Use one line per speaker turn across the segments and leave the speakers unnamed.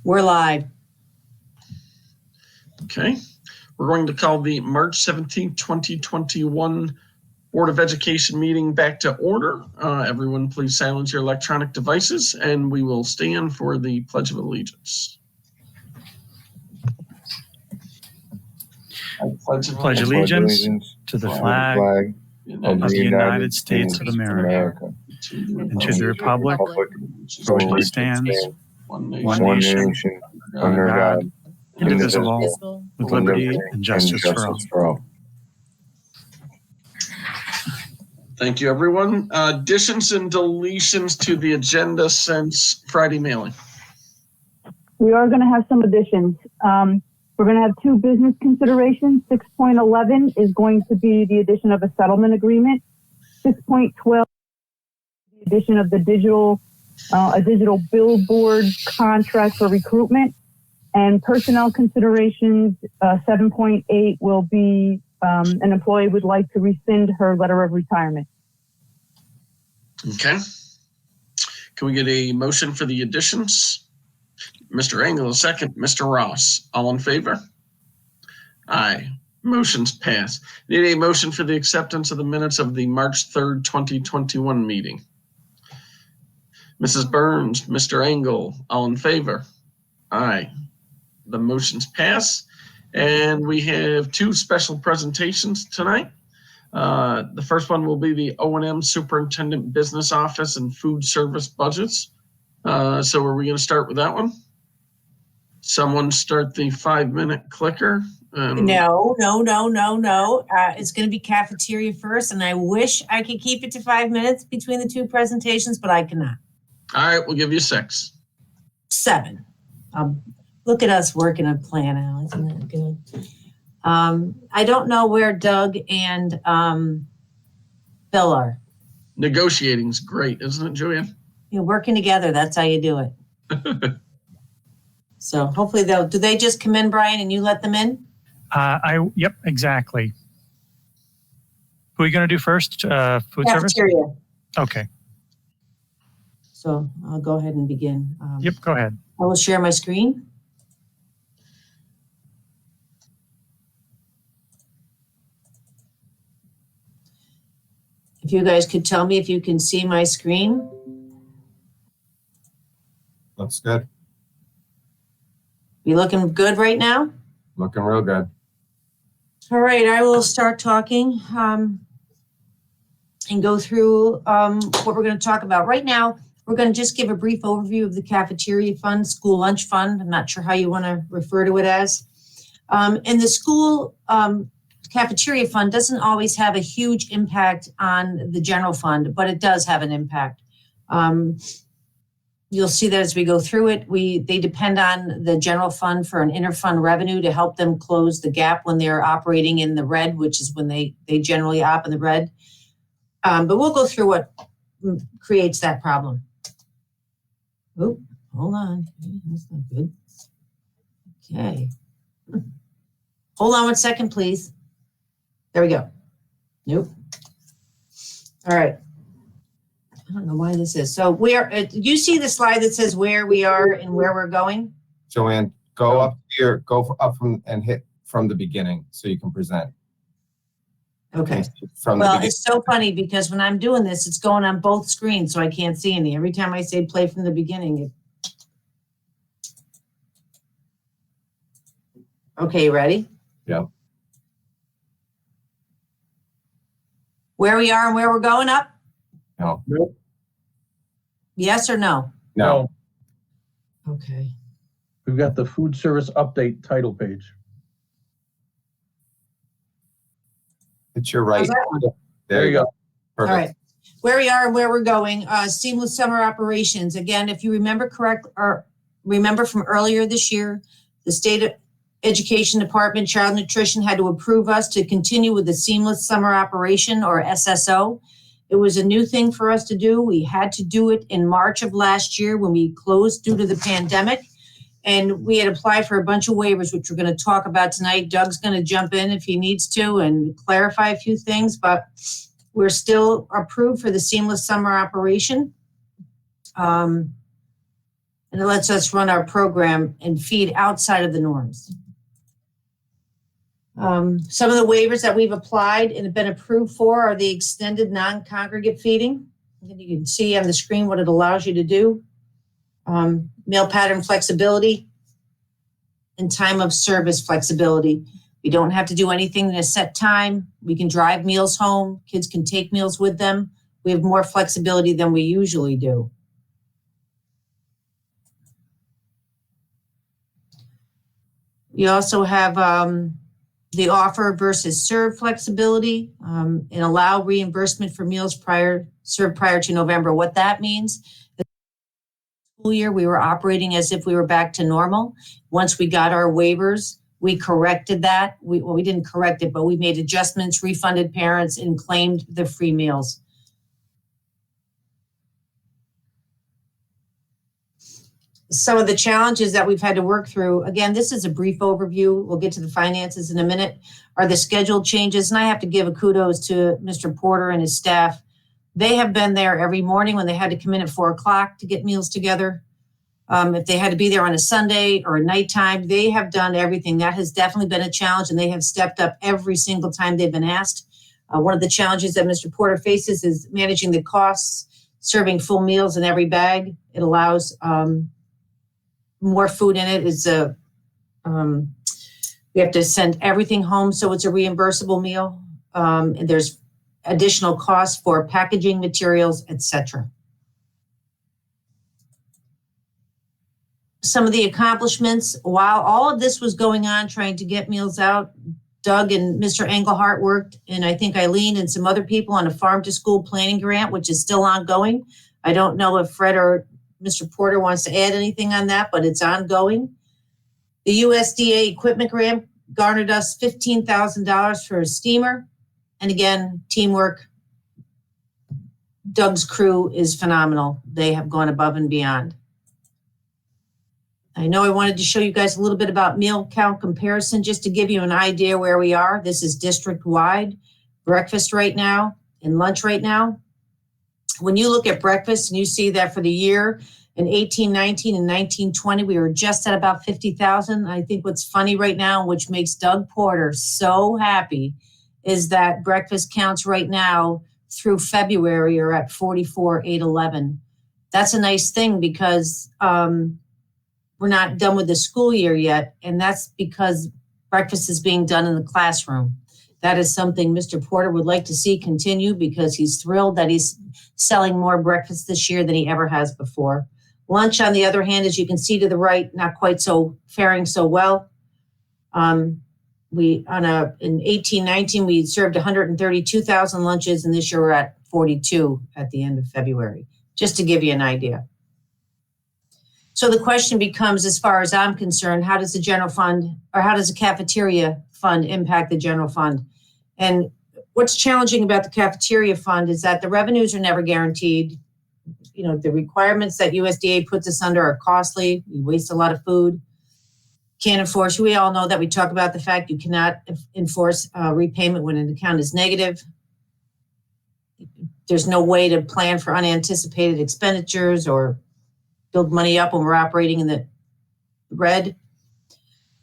We're live.
Okay. We're going to call the March 17th, 2021 Board of Education meeting back to order. Everyone, please silence your electronic devices, and we will stand for the Pledge of Allegiance. I
pledge allegiance to the flag of the United States of America and to the republic for which it stands, one nation, under God, indivisible, with liberty and justice for all.
Thank you, everyone. Additions and deletions to the agenda since Friday mailing.
We are going to have some additions. We're going to have two business considerations. 6.11 is going to be the addition of a settlement agreement. 6.12, the addition of the a digital billboard contract for recruitment. And personnel considerations, 7.8 will be an employee would like to rescind her letter of retirement.
Okay. Can we get a motion for the additions? Mr. Engel, a second. Mr. Ross, all in favor? Aye. Motion's passed. Need a motion for the acceptance of the minutes of the March 3rd, 2021 meeting. Mrs. Burns, Mr. Engel, all in favor? Aye. The motion's passed. And we have two special presentations tonight. The first one will be the O&M Superintendent Business Office and Food Service Budgets. So are we going to start with that one? Someone start the 5-minute clicker.
No. It's going to be cafeteria first, and I wish I could keep it to 5 minutes between the two presentations, but I cannot.
All right, we'll give you 6.
7. Look at us working a plan out. Isn't that good? I don't know where Doug and Bill are.
Negotiating's great, isn't it, Julian?
You're working together. That's how you do it. So hopefully do they just come in, Brian, and you let them in?
Yep, exactly. Who are you going to do first? Food service? Okay.
So I'll go ahead and begin.
Yep, go ahead.
I will share my screen. If you guys could tell me if you can see my screen.
Looks good.
You looking good right now?
Looking real good.
All right, I will start talking and go through what we're going to talk about. Right now, we're going to just give a brief overview of the cafeteria fund, school lunch fund. I'm not sure how you want to refer to it as. And the school cafeteria fund doesn't always have a huge impact on the general fund, but it does have an impact. You'll see that as we go through it, they depend on the general fund for an interfund revenue to help them close the gap when they're operating in the red, which is when they generally op in the red. But we'll go through what creates that problem. Oh, hold on. That's not good. Okay. Hold on 1 second, please. There we go. Nope. All right. I don't know why this is. So you see the slide that says where we are and where we're going?
Joanne, go up here, and hit from the beginning so you can present.
Okay.
From
well, it's so funny because when I'm doing this, it's going on both screens, so I can't see any. Every time I say play from the beginning. Okay, you ready?
Yeah.
Where we are and where we're going up?
No.
Nope.
Yes or no?
No.
Okay.
We've got the food service update title page.
It's your right.
There you go.
Perfect.
All right. Where we are and where we're going. Seamless summer operations. Again, if you remember remember from earlier this year, the State Education Department Child Nutrition had to approve us to continue with the seamless summer operation, or SSO. It was a new thing for us to do. We had to do it in March of last year when we closed due to the pandemic. And we had applied for a bunch of waivers, which we're going to talk about tonight. Doug's going to jump in if he needs to and clarify a few things, but we're still approved for the seamless summer operation. And it lets us run our program and feed outside of the norms. Some of the waivers that we've applied and have been approved for are the extended non-congregate feeding. And you can see on the screen what it allows you to do. Meal pattern flexibility and time of service flexibility. We don't have to do anything in a set time. We can drive meals home. Kids can take meals with them. We have more flexibility than we usually do. You also have the offer versus serve flexibility and allow reimbursement for meals served prior to November. What that means, the school year we were operating as if we were back to normal. Once we got our waivers, we corrected that. We didn't correct it, but we made adjustments, refunded parents, and claimed the free meals. Some of the challenges that we've had to work through, again, this is a brief overview. We'll get to the finances in a minute, are the scheduled changes. And I have to give a kudos to Mr. Porter and his staff. They have been there every morning when they had to come in at 4 o'clock to get meals together. If they had to be there on a Sunday or a nighttime, they have done everything. That has definitely been a challenge, and they have stepped up every single time they've been asked. One of the challenges that Mr. Porter faces is managing the costs, serving full meals in every bag. It allows more food in it. We have to send everything home, so it's a reimbursable meal. And there's additional costs for packaging materials, etc. Some of the accomplishments, while all of this was going on, trying to get meals out, Doug and Mr. Engelhardt worked, and I think Eileen and some other people on a farm to school planning grant, which is still ongoing. I don't know if Fred or Mr. Porter wants to add anything on that, but it's ongoing. The USDA equipment grant garnered us $15,000 for a steamer. And again, teamwork. Doug's crew is phenomenal. They have gone above and beyond. I know I wanted to show you guys a little bit about meal count comparison, just to give you an idea where we are. This is district-wide. Breakfast right now and lunch right now. When you look at breakfast and you see that for the year in 18-19 and 19-20, we were just at about 50,000. I think what's funny right now, which makes Doug Porter so happy, is that breakfast counts right now through February are at 44,811. That's a nice thing because we're not done with the school year yet, and that's because breakfast is being done in the classroom. That is something Mr. Porter would like to see continue because he's thrilled that he's selling more breakfast this year than he ever has before. Lunch, on the other hand, as you can see to the right, not quite so faring so well. In 18-19, we served 132,000 lunches, and this year we're at 42 at the end of February, just to give you an idea. So the question becomes, as far as I'm concerned, how does the general fund, or how does the cafeteria fund impact the general fund? And what's challenging about the cafeteria fund is that the revenues are never guaranteed. You know, the requirements that USDA puts us under are costly. We waste a lot of food. Can't enforce. We all know that. We talk about the fact you cannot enforce repayment when an account is negative. There's no way to plan for unanticipated expenditures or build money up when we're operating in the red.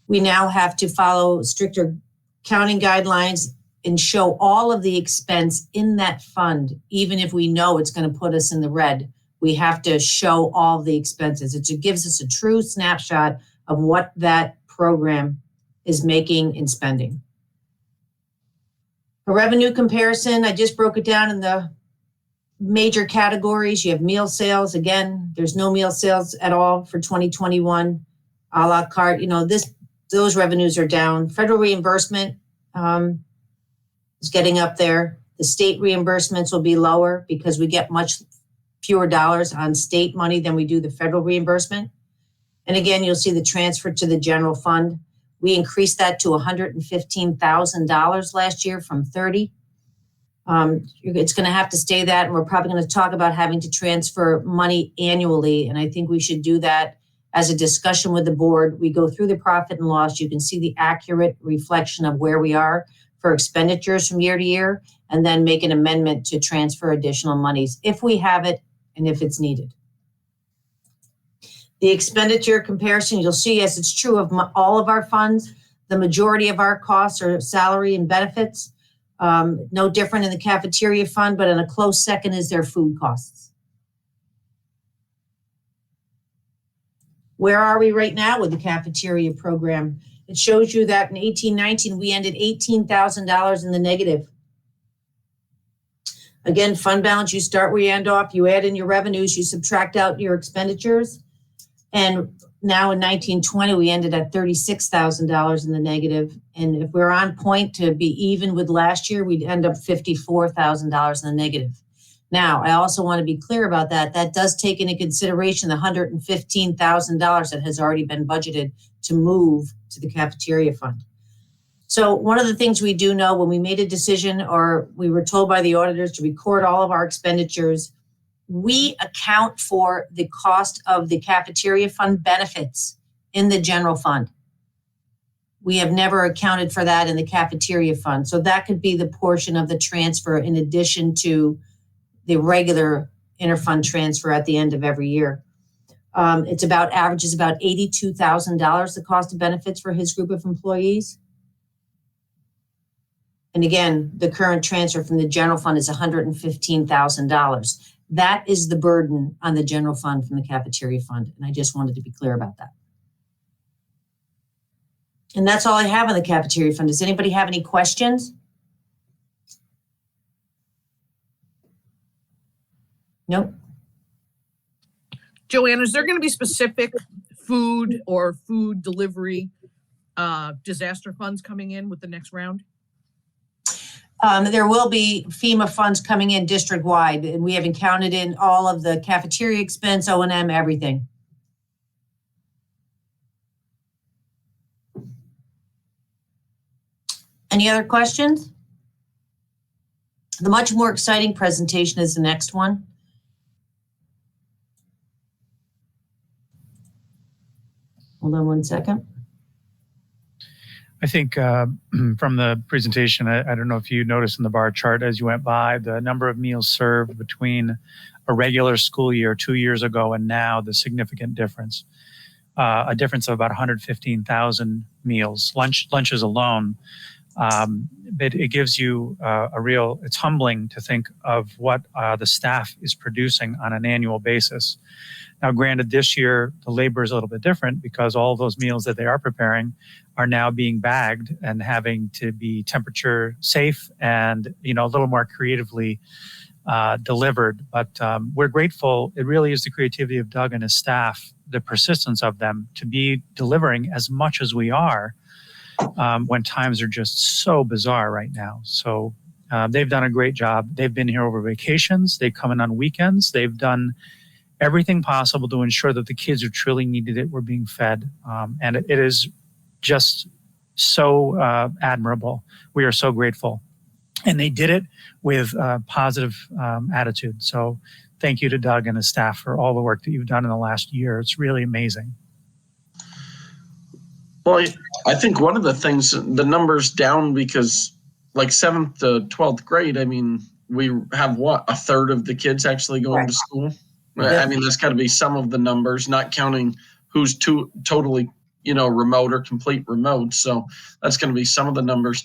We now have to follow stricter counting guidelines and show all of the expense in that fund, even if we know it's going to put us in the red. We have to show all the expenses. It gives us a true snapshot of what that program is making and spending. A revenue comparison, I just broke it down in the major categories. You have meal sales. Again, there's no meal sales at all for 2021. A la carte, those revenues are down. Federal reimbursement is getting up there. The state reimbursements will be lower because we get much fewer dollars on state money than we do the federal reimbursement. And again, you'll see the transfer to the general fund. We increased that to $115,000 last year from $30,000. It's going to have to stay that, and we're probably going to talk about having to transfer money annually, and I think we should do that as a discussion with the board. We go through the profit and loss. You can see the accurate reflection of where we are for expenditures from year to year, and then make an amendment to transfer additional monies if we have it and if it's needed. The expenditure comparison, you'll see, as it's true of all of our funds, the majority of our costs are salary and benefits. No different in the cafeteria fund, but in a close second is their food costs. Where are we right now with the cafeteria program? It shows you that in 18-19, we ended $18,000 in the negative. Again, fund balance, you start where you end off, you add in your revenues, you subtract out your expenditures. And now in 19-20, we ended at $36,000 in the negative. And if we're on point to be even with last year, we'd end up $54,000 in the negative. Now, I also want to be clear about that. That does take into consideration the $115,000 that has already been budgeted to move to the cafeteria fund. So one of the things we do know when we made a decision or we were told by the auditors to record all of our expenditures, we account for the cost of the cafeteria fund benefits in the general fund. We have never accounted for that in the cafeteria fund. So that could be the portion of the transfer in addition to the regular interfund transfer at the end of every year. Averages about $82,000, the cost of benefits for his group of employees. And again, the current transfer from the general fund is $115,000. That is the burden on the general fund from the cafeteria fund. And I just wanted to be clear about that. And that's all I have on the cafeteria fund. Does anybody have any questions? Nope.
Joanne, is there going to be specific food or food delivery disaster funds coming in with the next round?
There will be FEMA funds coming in district-wide, and we haven't counted in all of the cafeteria expense, O&M, everything. Any other questions? The much more exciting presentation is the next one. Hold on one second.
I think from the presentation, I don't know if you noticed in the bar chart as you went by, the number of meals served between a regular school year 2 years ago and now, the significant difference. A difference of about 115,000 meals, lunches alone. But it gives you it's humbling to think of what the staff is producing on an annual basis. Now, granted, this year, the labor is a little bit different because all of those meals that they are preparing are now being bagged and having to be temperature safe and, a little more creatively delivered. But we're grateful. It really is the creativity of Doug and his staff, the persistence of them to be delivering as much as we are when times are just so bizarre right now. So they've done a great job. They've been here over vacations. They come in on weekends. They've done everything possible to ensure that the kids who truly needed it were being fed. And it is just so admirable. We are so grateful. And they did it with a positive attitude. So thank you to Doug and his staff for all the work that you've done in the last year. It's really amazing.
Well, I think one of the things, the numbers down because like 7th to 12th grade, I mean, we have a third of the kids actually going to school. Yeah. I mean, there's got to be some of the numbers, not counting who's totally, remote or complete remote. So that's going to be some of the numbers.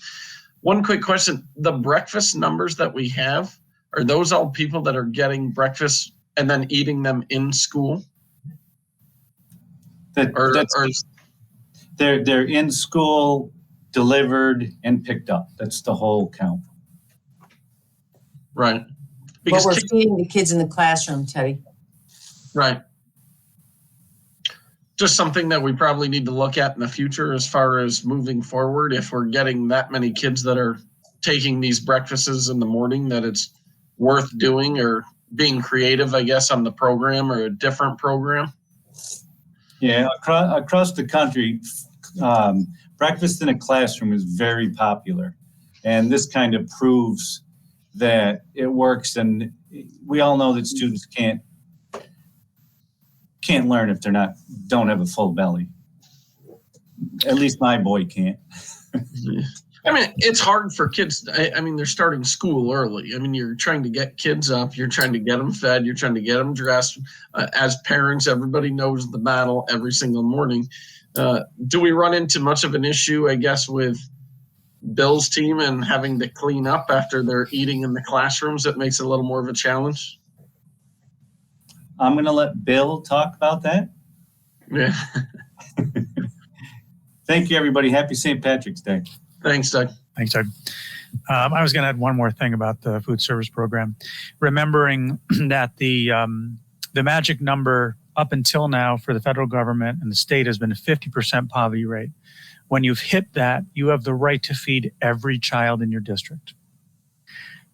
One quick question. The breakfast numbers that we have, are those all people that are getting breakfast and then eating them in school?
They're in school, delivered, and picked up. That's the whole count.
Right.
Because we're feeding the kids in the classroom, Teddy.
Right. Just something that we probably need to look at in the future as far as moving forward. If we're getting that many kids that are taking these breakfasts in the morning, that it's worth doing or being creative, I guess, on the program or a different program.
Yeah, across the country, breakfast in a classroom is very popular. And this kind of proves that it works. And we all know that students can't learn if don't have a full belly. At least my boy can't.
I mean, it's hard for kids. I mean, they're starting school early. I mean, you're trying to get kids up. You're trying to get them fed. You're trying to get them dressed. As parents, everybody knows the battle every single morning. Do we run into much of an issue, I guess, with Bill's team and having to clean up after they're eating in the classrooms? That makes it a little more of a challenge.
I'm going to let Bill talk about that.
Yeah.
Thank you, everybody. Happy St. Patrick's Day.
Thanks, Doug.
Thanks, Doug. I was going to add one more thing about the food service program. Remembering that the magic number up until now for the federal government and the state has been a 50% poverty rate. When you've hit that, you have the right to feed every child in your district.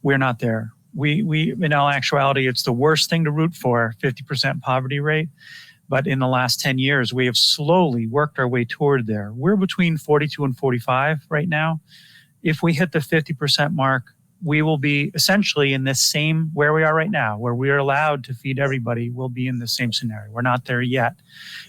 We're not there. We in all actuality, it's the worst thing to root for, 50% poverty rate. But in the last 10 years, we have slowly worked our way toward there. We're between 42 and 45 right now. If we hit the 50% mark, we will be essentially in this same, where we are right now, where we are allowed to feed everybody, we'll be in the same scenario. We're not there yet.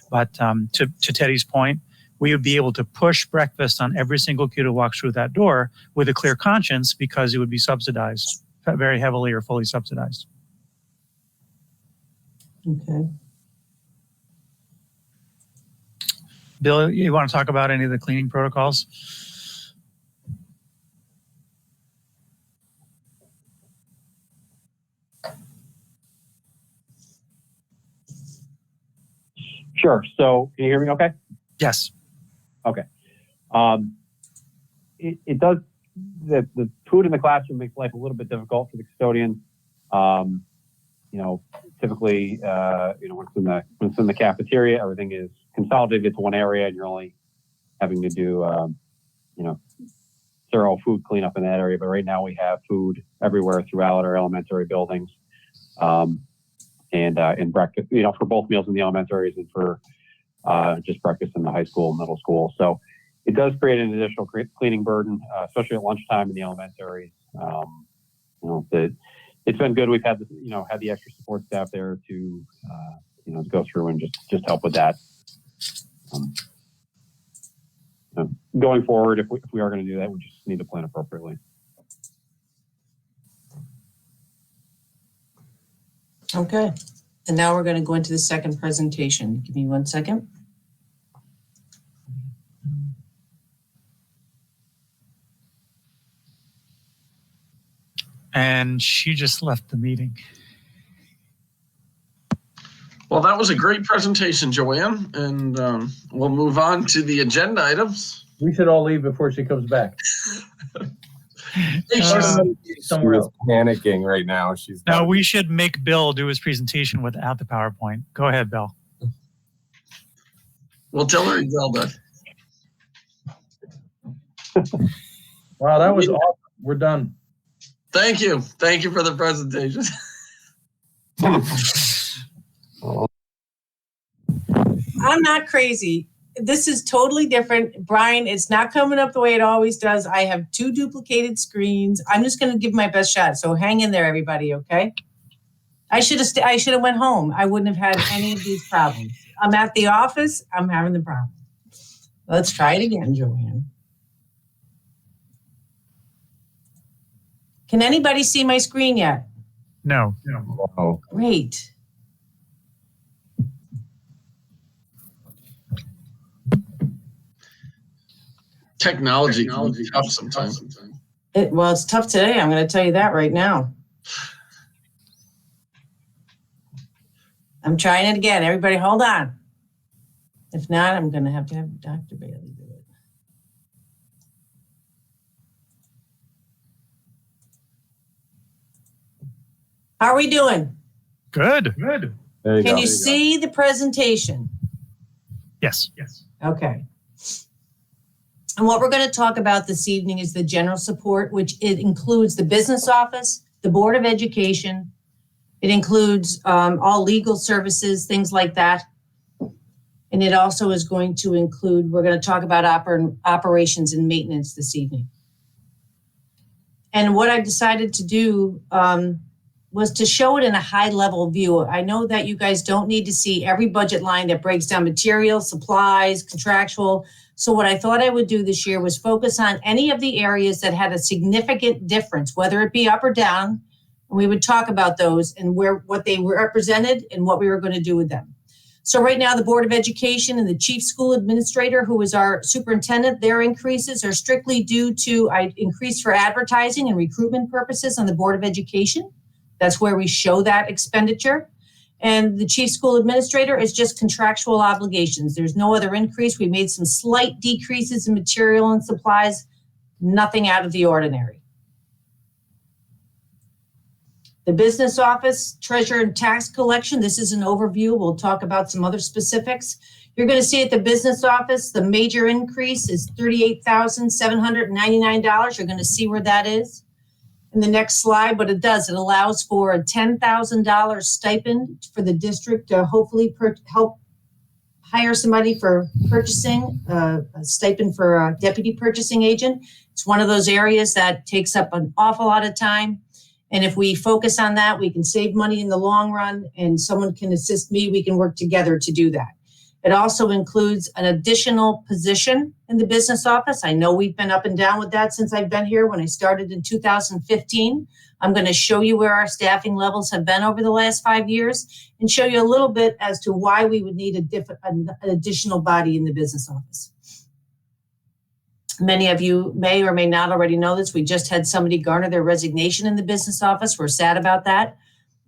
But to Teddy's point, we would be able to push breakfast on every single kid who walks through that door with a clear conscience because it would be subsidized very heavily or fully subsidized.
Okay.
Bill, you want to talk about any of the cleaning protocols?
Sure. So can you hear me okay?
Yes.
Okay. It does, the food in the classroom makes life a little bit difficult for the custodian. Typically, when it's in the cafeteria, everything is consolidated to one area and you're only having to do, thorough food cleanup in that area. But right now we have food everywhere throughout our elementary buildings. And breakfast, for both meals in the elementaries and for just breakfast in the high school and middle school. So it does create an additional cleaning burden, especially at lunchtime in the elementaries. It's been good. We've had the extra support staff there to go through and just help with that. Going forward, if we are going to do that, we just need to plan appropriately.
Okay. And now we're going to go into the second presentation. Give me 1 second.
And she just left the meeting.
Well, that was a great presentation, Joanne. And we'll move on to the agenda items.
We should all leave before she comes back.
Somewhere else. Panicking right now.
No, we should make Bill do his presentation without the PowerPoint. Go ahead, Bill.
We'll tell her he's all done.
Wow, that was awesome. We're done.
Thank you. Thank you for the presentation.
I'm not crazy. This is totally different. Brian, it's not coming up the way it always does. I have 2 duplicated screens. I'm just going to give my best shot. So hang in there, everybody, okay? I should have went home. I wouldn't have had any of these problems. I'm at the office. I'm having the problem. Let's try it again, Joanne. Can anybody see my screen yet?
No.
Oh.
Great.
Technology can be tough sometimes.
It's tough today. I'm going to tell you that right now. I'm trying it again. Everybody hold on. If not, I'm going to have Dr. Bailey do it. How are we doing?
Good.
Can you see the presentation?
Yes.
Okay. And what we're going to talk about this evening is the general support, which it includes the business office, the Board of Education. It includes all legal services, things like that. And it also is going to include, we're going to talk about operations and maintenance this evening. And what I decided to do was to show it in a high level view. I know that you guys don't need to see every budget line that breaks down materials, supplies, contractual, So what I thought I would do this year was focus on any of the areas that had a significant difference, whether it be up or down. And we would talk about those and what they represented and what we were going to do with them. So right now, the Board of Education and the Chief School Administrator, who is our superintendent, their increases are strictly due to increase for advertising and recruitment purposes on the Board of Education. That's where we show that expenditure. And the Chief School Administrator is just contractual obligations. There's no other increase. We made some slight decreases in material and supplies, nothing out of the ordinary. The business office, treasurer and tax collection, this is an overview. We'll talk about some other specifics. You're going to see at the business office, the major increase is $38,799. You're going to see where that is in the next slide, but it allows for a $10,000 stipend for the district to hopefully help hire somebody for purchasing, a stipend for a deputy purchasing agent. It's one of those areas that takes up an awful lot of time. And if we focus on that, we can save money in the long run, and someone can assist me. We can work together to do that. It also includes an additional position in the business office. I know we've been up and down with that since I've been here. When I started in 2015, I'm going to show you where our staffing levels have been over the last 5 years and show you a little bit as to why we would need an additional body in the business office. Many of you may or may not already know this. We just had somebody garner their resignation in the business office. We're sad about that.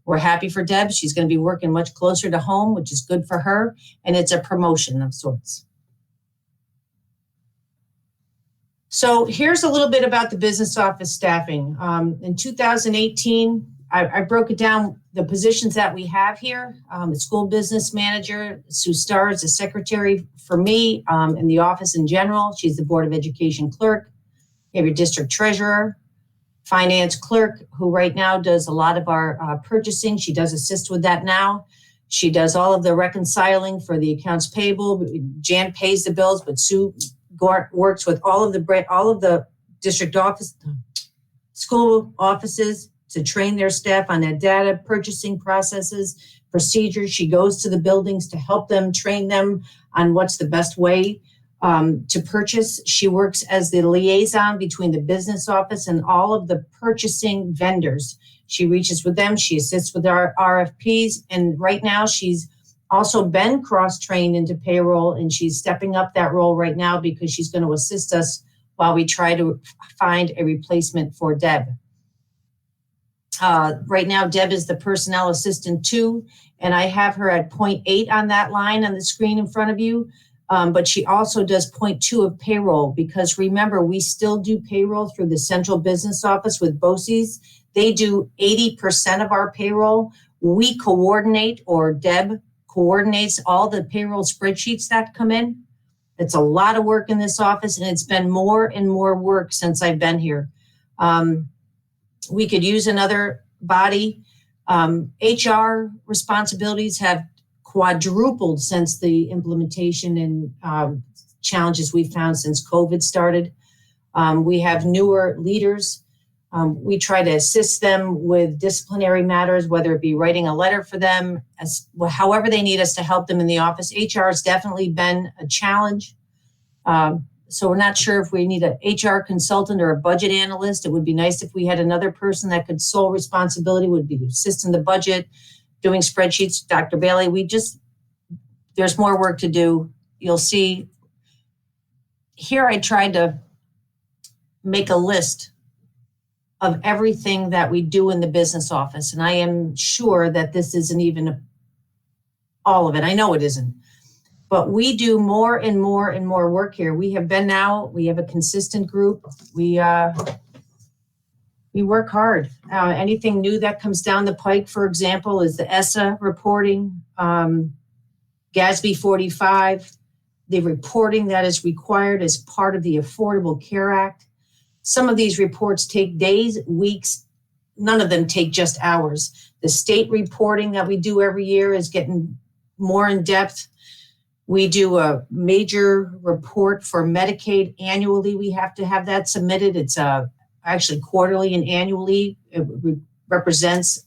We're happy for Deb. She's going to be working much closer to home, which is good for her. And it's a promotion of sorts. So here's a little bit about the business office staffing. In 2018, I broke it down, the positions that we have here. The school business manager, Sue Starr, is the secretary for me in the office in general. She's the Board of Education clerk. You have your district treasurer, finance clerk, who right now does a lot of our purchasing. She does assist with that now. She does all of the reconciling for the accounts payable. Jan pays the bills, but Sue works with all of the district office, school offices to train their staff on that data, purchasing processes, procedures. She goes to the buildings to help them, train them on what's the best way to purchase. She works as the liaison between the business office and all of the purchasing vendors. She reaches with them. She assists with our RFPs. And right now she's also been cross-trained into payroll, and she's stepping up that role right now because she's going to assist us while we try to find a replacement for Deb. Right now, Deb is the personnel assistant 2, and I have her at 0.8 on that line on the screen in front of you. But she also does 0.2 of payroll, because remember, we still do payroll through the central business office with BOCES. They do 80% of our payroll. We coordinate, or Deb coordinates, all the payroll spreadsheets that come in. It's a lot of work in this office, and it's been more and more work since I've been here. We could use another body. HR responsibilities have quadrupled since the implementation and challenges we've found since COVID started. We have newer leaders. We try to assist them with disciplinary matters, whether it be writing a letter for them, however they need us to help them in the office. HR has definitely been a challenge. So we're not sure if we need an HR consultant or a budget analyst. It would be nice if we had another person that could sole responsibility would be to assist in the budget, doing spreadsheets. Dr. Bailey, there's more work to do. You'll see here I tried to make a list of everything that we do in the business office. And I am sure that this isn't even all of it. I know it isn't. But we do more and more and more work here. We have a consistent group. We work hard. Anything new that comes down the pike, for example, is the ESSA reporting, GASB 45, the reporting that is required as part of the Affordable Care Act. Some of these reports take days, weeks. None of them take just hours. The state reporting that we do every year is getting more in depth. We do a major report for Medicaid annually. We have to have that submitted. It's actually quarterly and annually. It represents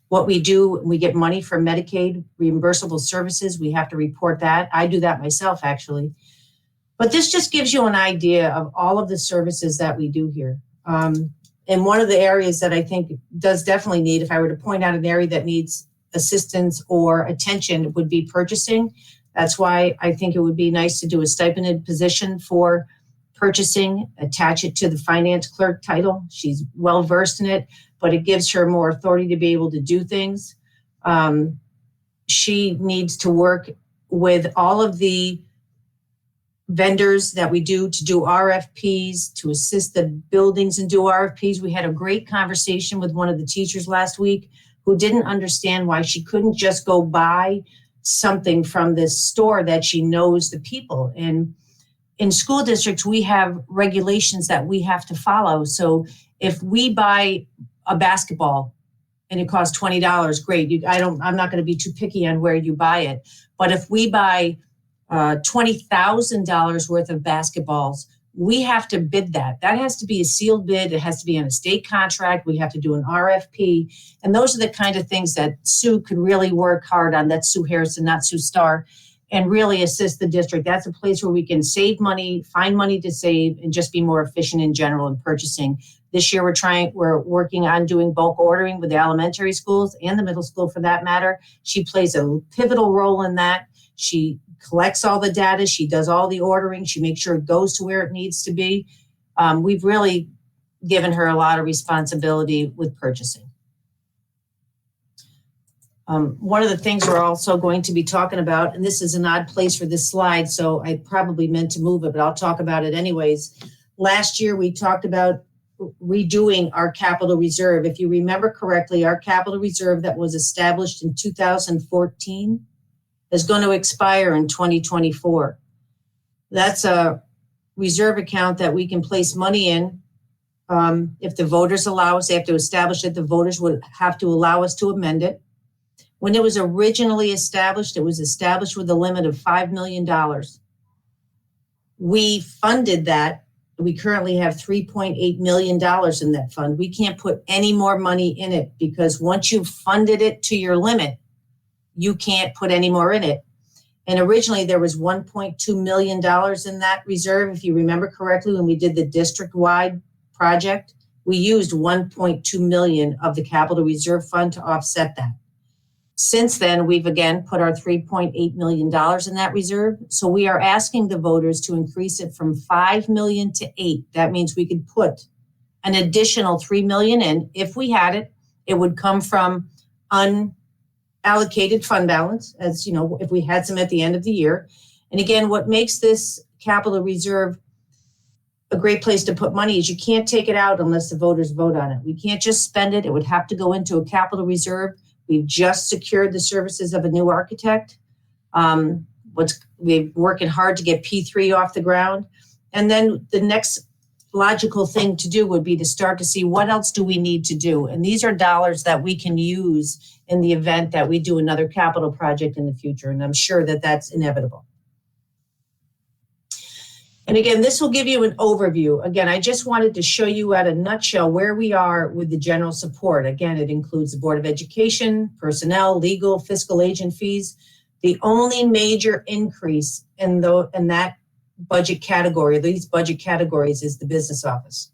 what we do. We get money from Medicaid reimbursable services. We have to report that. I do that myself, actually. But this just gives you an idea of all of the services that we do here. And one of the areas that I think does definitely need, if I were to point out an area that needs assistance or attention, would be purchasing. That's why I think it would be nice to do a stipended position for purchasing, attach it to the finance clerk title. She's well versed in it, but it gives her more authority to be able to do things. She needs to work with all of the vendors that we do to do RFPs, to assist the buildings and do RFPs. We had a great conversation with one of the teachers last week who didn't understand why she couldn't just go buy something from this store that she knows the people. And in school districts, we have regulations that we have to follow. So if we buy a basketball and it costs $20, great. I'm not going to be too picky on where you buy it. But if we buy $20,000 worth of basketballs, we have to bid that. That has to be a sealed bid. It has to be on a state contract. We have to do an RFP. And those are the kind of things that Sue could really work hard on. That's Sue Harrison, not Sue Starr, and really assist the district. That's a place where we can save money, find money to save, and just be more efficient in general in purchasing. This year, we're working on doing bulk ordering with the elementary schools and the middle school for that matter. She plays a pivotal role in that. She collects all the data. She does all the ordering. She makes sure it goes to where it needs to be. We've really given her a lot of responsibility with purchasing. One of the things we're also going to be talking about, and this is an odd place for this slide, so I probably meant to move it, but I'll talk about it anyways. Last year, we talked about redoing our capital reserve. If you remember correctly, our capital reserve that was established in 2014 is going to expire in 2024. That's a reserve account that we can place money in. If the voters allow us, they have to establish it. The voters would have to allow us to amend it. When it was originally established, it was established with a limit of $5 million. We funded that. We currently have $3.8 million in that fund. We can't put any more money in it because once you've funded it to your limit, you can't put any more in it. And originally there was $1.2 million in that reserve. If you remember correctly, when we did the district-wide project, we used $1.2 million of the capital reserve fund to offset that. Since then, we've again put our $3.8 million in that reserve. So we are asking the voters to increase it from $5 million to $8 million. That means we could put an additional $3 million in. If we had it, it would come from unallocated fund balance, as you know, if we had some at the end of the year. And again, what makes this capital reserve a great place to put money is you can't take it out unless the voters vote on it. We can't just spend it. It would have to go into a capital reserve. We've just secured the services of a new architect. We're working hard to get P3 off the ground. And then the next logical thing to do would be to start to see what else do we need to do. And these are dollars that we can use in the event that we do another capital project in the future. And I'm sure that that's inevitable. And again, this will give you an overview. Again, I just wanted to show you at a nutshell where we are with the general support. Again, it includes the Board of Education, personnel, legal, fiscal agent fees. The only major increase in that budget category, these budget categories, is the business office.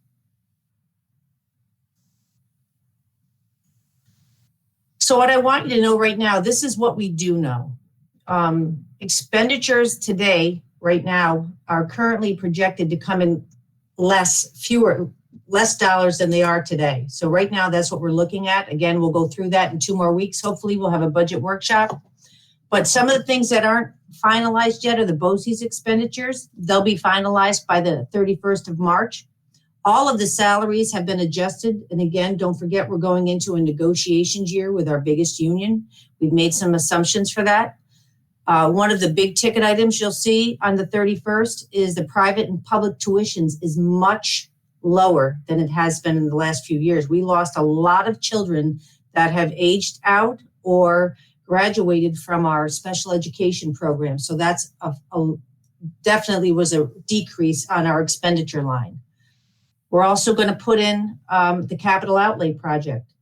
So what I want you to know right now, this is what we do know. Expenditures today, right now, are currently projected to come in less dollars than they are today. So right now, that's what we're looking at. Again, we'll go through that in 2 more weeks. Hopefully, we'll have a budget workshop. But some of the things that aren't finalized yet are the BOCES expenditures. They'll be finalized by the 31st of March. All of the salaries have been adjusted. And again, don't forget, we're going into a negotiations year with our biggest union. We've made some assumptions for that. One of the big ticket items you'll see on the 31st is the private and public tuitions is much lower than it has been in the last few years. We lost a lot of children that have aged out or graduated from our special education program. So that's definitely was a decrease on our expenditure line. We're also going to put in the capital outlay project.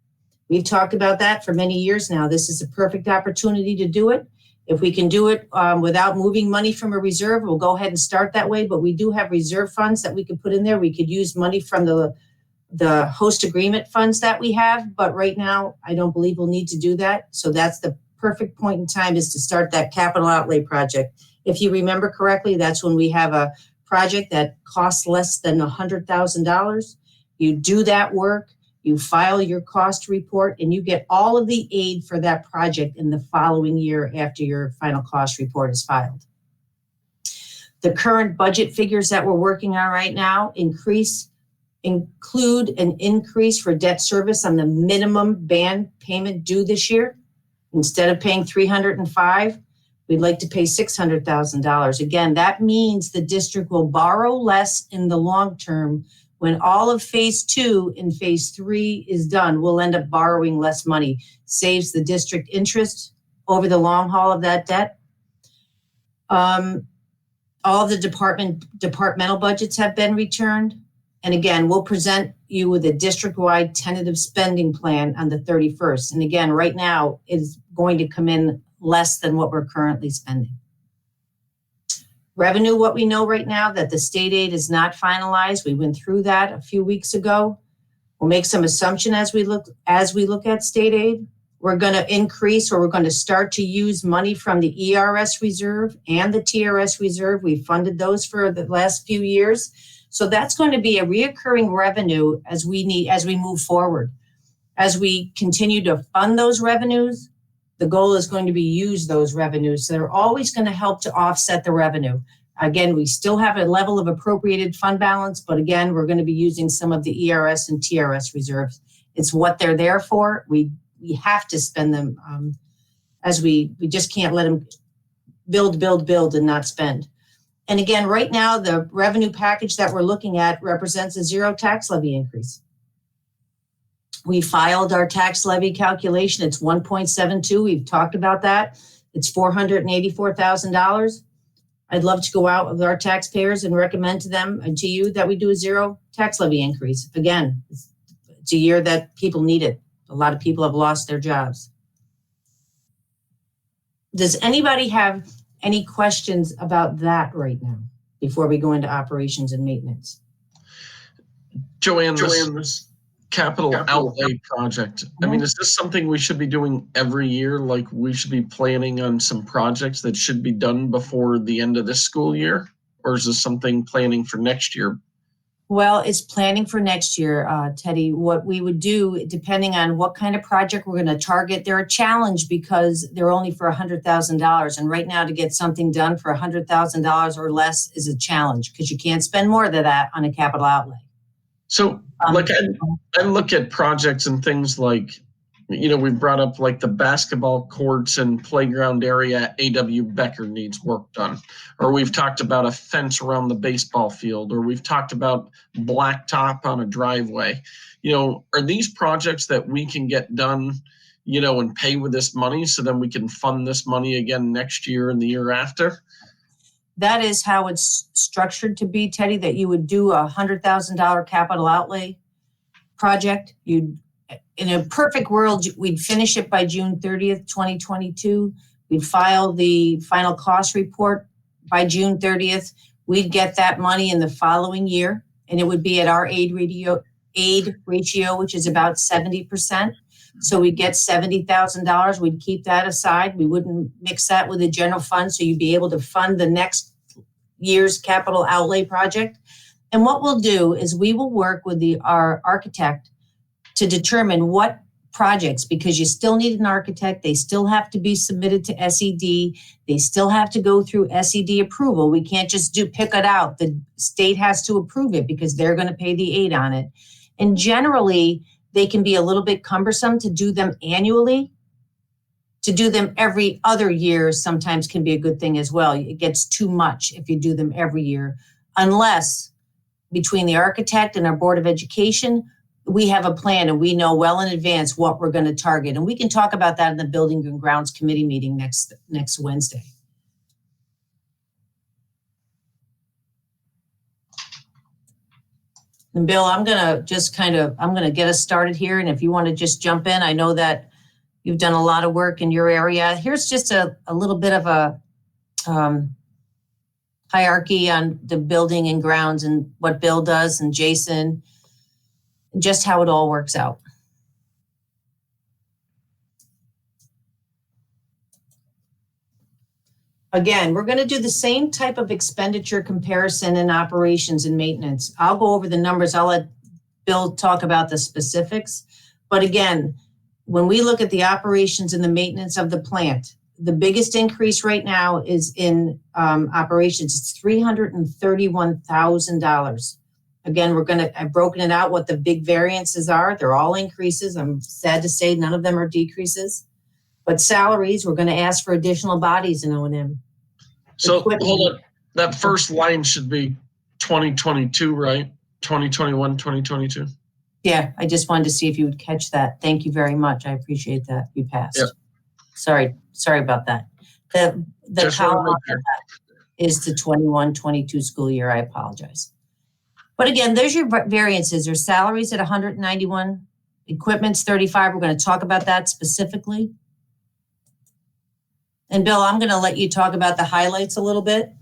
We've talked about that for many years now. This is a perfect opportunity to do it. If we can do it without moving money from a reserve, we'll go ahead and start that way. But we do have reserve funds that we could put in there. We could use money from the host agreement funds that we have. But right now, I don't believe we'll need to do that. So that's the perfect point in time, is to start that capital outlay project. If you remember correctly, that's when we have a project that costs less than $100,000. You do that work, you file your cost report, and you get all of the aid for that project in the following year after your final cost report is filed. The current budget figures that we're working on right now include an increase for debt service on the minimum band payment due this year. Instead of paying $305,000, we'd like to pay $600,000. Again, that means the district will borrow less in the long term. When all of phase 2 and phase 3 is done, we'll end up borrowing less money. Saves the district interest over the long haul of that debt. All the departmental budgets have been returned. And again, we'll present you with a district-wide tentative spending plan on the 31st. And again, right now, it's going to come in less than what we're currently spending. Revenue, what we know right now, that the state aid is not finalized. We went through that a few weeks ago. We'll make some assumption as we look at state aid. We're going to increase, or we're going to start to use money from the ERS reserve and the TRS reserve. We funded those for the last few years. So that's going to be a reoccurring revenue as we move forward. As we continue to fund those revenues, the goal is going to be use those revenues. So they're always going to help to offset the revenue. Again, we still have a level of appropriated fund balance, but again, we're going to be using some of the ERS and TRS reserves. It's what they're there for. We have to spend them as we just can't let them build and not spend. And again, right now, the revenue package that we're looking at represents a zero tax levy increase. We filed our tax levy calculation. It's 1.72. We've talked about that. It's $484,000. I'd love to go out with our taxpayers and recommend to them and to you that we do a zero tax levy increase. Again, it's a year that people need it. A lot of people have lost their jobs. Does anybody have any questions about that right now before we go into operations and maintenance?
Joanne, this capital outlay project, I mean, is this something we should be doing every year? Like, we should be planning on some projects that should be done before the end of this school year? Or is this something planning for next year?
Well, it's planning for next year, Teddy. What we would do, depending on what kind of project we're going to target, they're a challenge because they're only for $100,000. And right now, to get something done for $100,000 or less is a challenge because you can't spend more than that on a capital outlay.
So, like, I look at projects and things like, you know, we brought up like the basketball courts and playground area at A.W. Becker needs work done. Or we've talked about a fence around the baseball field, or we've talked about blacktop on a driveway. You know, are these projects that we can get done, you know, and pay with this money so then we can fund this money again next year and the year after?
That is how it's structured to be, Teddy, that you would do a $100,000 capital outlay project. In a perfect world, we'd finish it by June 30th, 2022. We'd file the final cost report by June 30th. We'd get that money in the following year, and it would be at our aid ratio, which is about 70%. So we'd get $70,000. We'd keep that aside. We wouldn't mix that with the general fund, so you'd be able to fund the next year's capital outlay project. And what we'll do is we will work with our architect to determine what projects, because you still need an architect, they still have to be submitted to SED, they still have to go through SED approval. We can't just pick it out. The state has to approve it because they're going to pay the aid on it. And generally, they can be a little bit cumbersome to do them annually. To do them every other year sometimes can be a good thing as well. It gets too much if you do them every year, unless between the architect and our Board of Education, we have a plan and we know well in advance what we're going to target. And we can talk about that in the Building and Grounds Committee meeting next Wednesday. And Bill, I'm going to get us started here. And if you want to just jump in, I know that You've done a lot of work in your area. Here's just a little bit of a hierarchy on the building and grounds and what Bill does and Jason, just how it all works out. Again, we're going to do the same type of expenditure comparison in operations and maintenance. I'll go over the numbers. I'll let Bill talk about the specifics. But again, when we look at the operations and the maintenance of the plant, the biggest increase right now is in operations. It's $331,000. Again, I've broken it out what the big variances are. They're all increases. I'm sad to say none of them are decreases. But salaries, we're going to ask for additional bodies in O&M.
So hold on. That first line should be 2022, right? 2021, 2022.
Yeah, I just wanted to see if you would catch that. Thank you very much. I appreciate that. You passed.
Yep.
Sorry about that. The column is the 21-22 school year. I apologize. But again, there's your variances. There's salaries at 191, equipment's 35. We're going to talk about that specifically. And Bill, I'm going to let you talk about the highlights a little bit.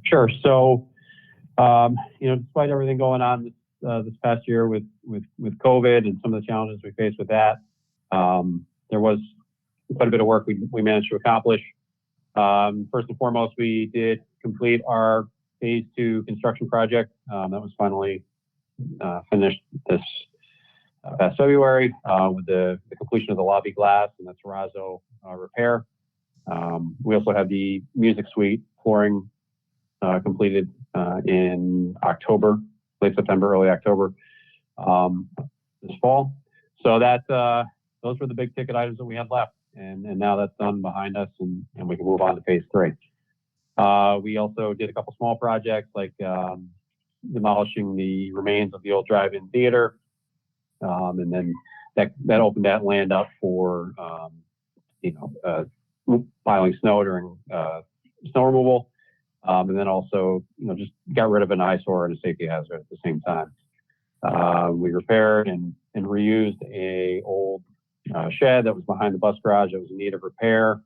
Sure. So, despite everything going on this past year with COVID and some of the challenges we faced with that, there was quite a bit of work we managed to accomplish. First and foremost, we did complete our phase 2 construction project. That was finally finished this past February with the completion of the lobby glass and the terrazzo repair. We also had the music suite flooring completed in October, late September, early October this fall. So those were the big ticket items that we had left. And now that's done behind us and we can move on to phase 3. We also did a couple small projects like demolishing the remains of the old drive-in theater. And then that opened that land up for, piling snow during snow removal. And then also, just got rid of an eyesore and a safety hazard at the same time. We repaired and reused a old shed that was behind the bus garage that was in need of repair.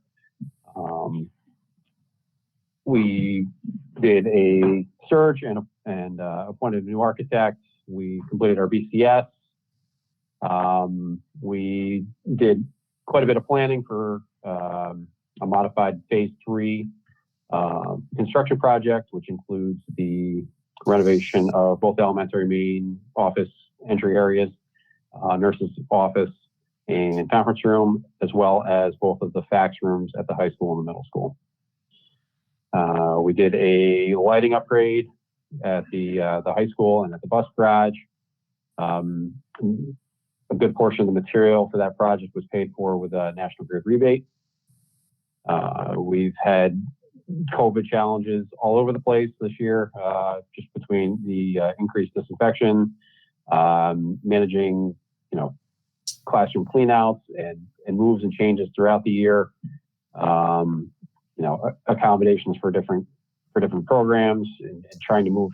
We did a search and appointed a new architect. We completed our BCS. We did quite a bit of planning for a modified phase 3 construction project, which includes the renovation of both elementary main office entry areas, nurse's office, and conference room, as well as both of the fax rooms at the high school and the middle school. We did a lighting upgrade at the high school and at the bus garage. A good portion of the material for that project was paid for with a National Grid rebate. We've had COVID challenges all over the place this year, just between the increased disinfection, managing, classroom cleanouts and moves and changes throughout the year. Accommodations for different programs and trying to move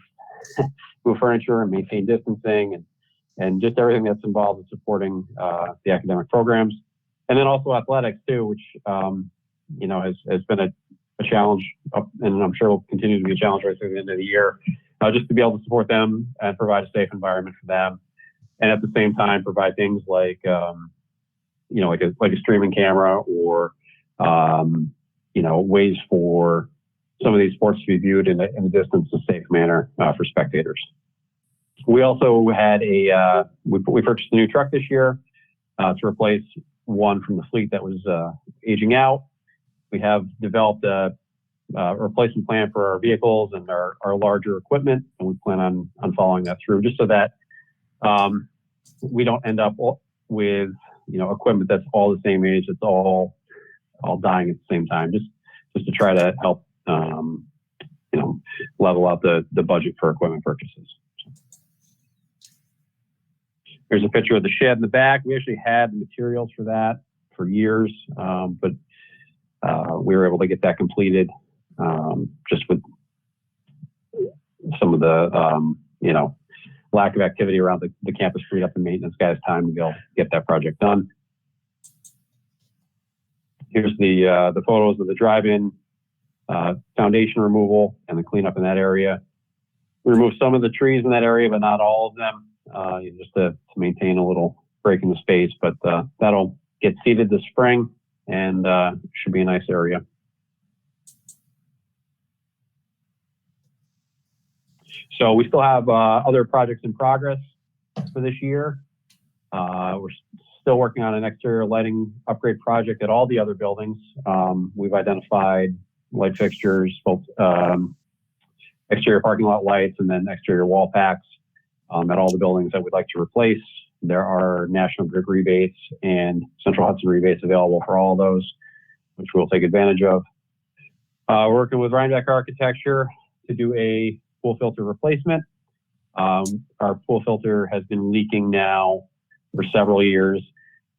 furniture and maintain distancing and just everything that's involved in supporting the academic programs. And then also athletics too, which has been a challenge, and I'm sure will continue to be a challenge right through the end of the year, just to be able to support them and provide a safe environment for them. And at the same time, provide things like, like a streaming camera or, ways for some of these sports to be viewed in a distance and safe manner for spectators. We also had we purchased a new truck this year to replace one from the fleet that was aging out. We have developed a replacement plan for our vehicles and our larger equipment, and we plan on following that through just so that we don't end up with equipment that's all the same age, that's all dying at the same time, just to try to help level out the budget for equipment purchases. Here's a picture of the shed in the back. We actually had materials for that for years, but we were able to get that completed just with some of the lack of activity around the campus freed up the maintenance guys time to be able to get that project done. Here's the photos of the drive-in foundation removal and the cleanup in that area. We removed some of the trees in that area, but not all of them, just to maintain a little break in the space. But that'll get seeded this spring and should be a nice area. So we still have other projects in progress for this year. We're still working on an exterior lighting upgrade project at all the other buildings. We've identified light fixtures, both exterior parking lot lights and then exterior wall packs at all the buildings that we'd like to replace. There are National Grid rebates and Central Hudson rebates available for all of those, which we'll take advantage of. We're working with Rhinebeck Architecture to do a pool filter replacement. Our pool filter has been leaking now for several years.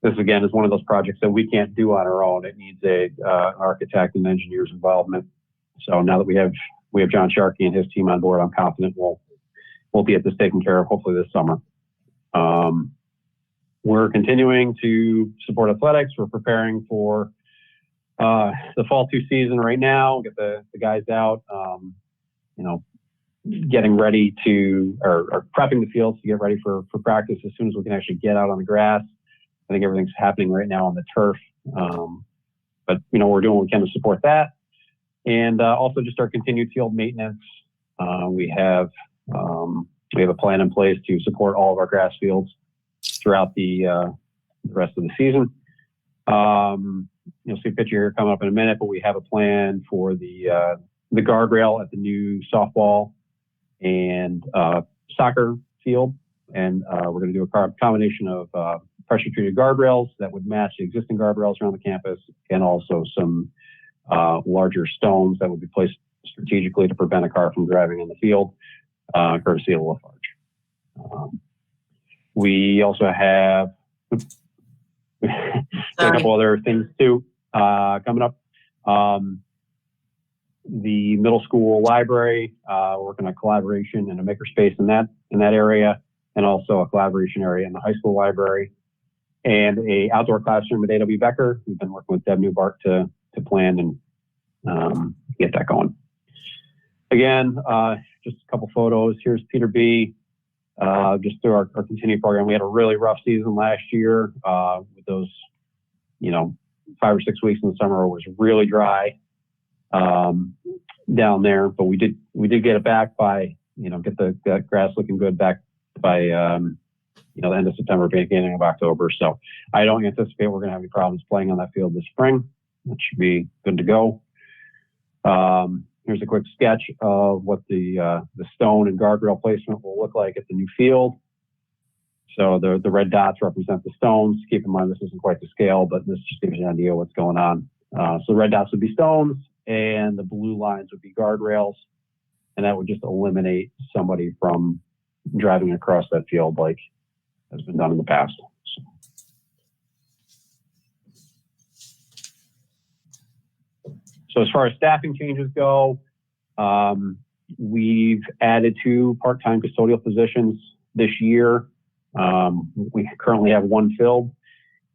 This again is one of those projects that we can't do on our own. It needs a architect and engineer's involvement. So now that we have John Sharkey and his team on board, I'm confident we'll get this taken care of hopefully this summer. We're continuing to support athletics. We're preparing for the fall 2 season right now. Get the guys out. Getting ready to or prepping the fields to get ready for practice as soon as we can actually get out on the grass. I think everything's happening right now on the turf, but we're doing what we can to support that, and also just our continued field maintenance. We have a plan in place to support all of our grass fields throughout the rest of the season. You'll see a picture here coming up in a minute, but we have a plan for the guardrail at the new softball and soccer field, and we're going to do a combination of pressure treated guardrails that would match the existing guardrails around the campus, and also some larger stones that would be placed strategically to prevent a car from driving in the field, courtesy of Lafarge. We also have a couple other things too coming up. The middle school library, working on collaboration and a makerspace in that area, and also a collaboration area in the high school library, and a outdoor classroom at A.W. Becker. We've been working with Deb Newbart to plan and get that going. Again, just a couple photos. Here's Peter B. Just through our continued program. We had a really rough season last year with those, 5 or 6 weeks in the summer it was really dry down there, but we did get it back by, get the grass looking good back by, the end of September, beginning of October. So I don't anticipate we're going to have any problems playing on that field this spring. That should be good to go. Here's a quick sketch of what the stone and guardrail placement will look like at the new field. So the red dots represent the stones. Keep in mind, this isn't quite the scale, but this just gives you an idea of what's going on. So the red dots would be stones, and the blue lines would be guardrails, and that would just eliminate somebody from driving across that field like has been done in the past. So as far as staffing changes go, we've added 2 part-time custodial positions this year. We currently have 1 filled,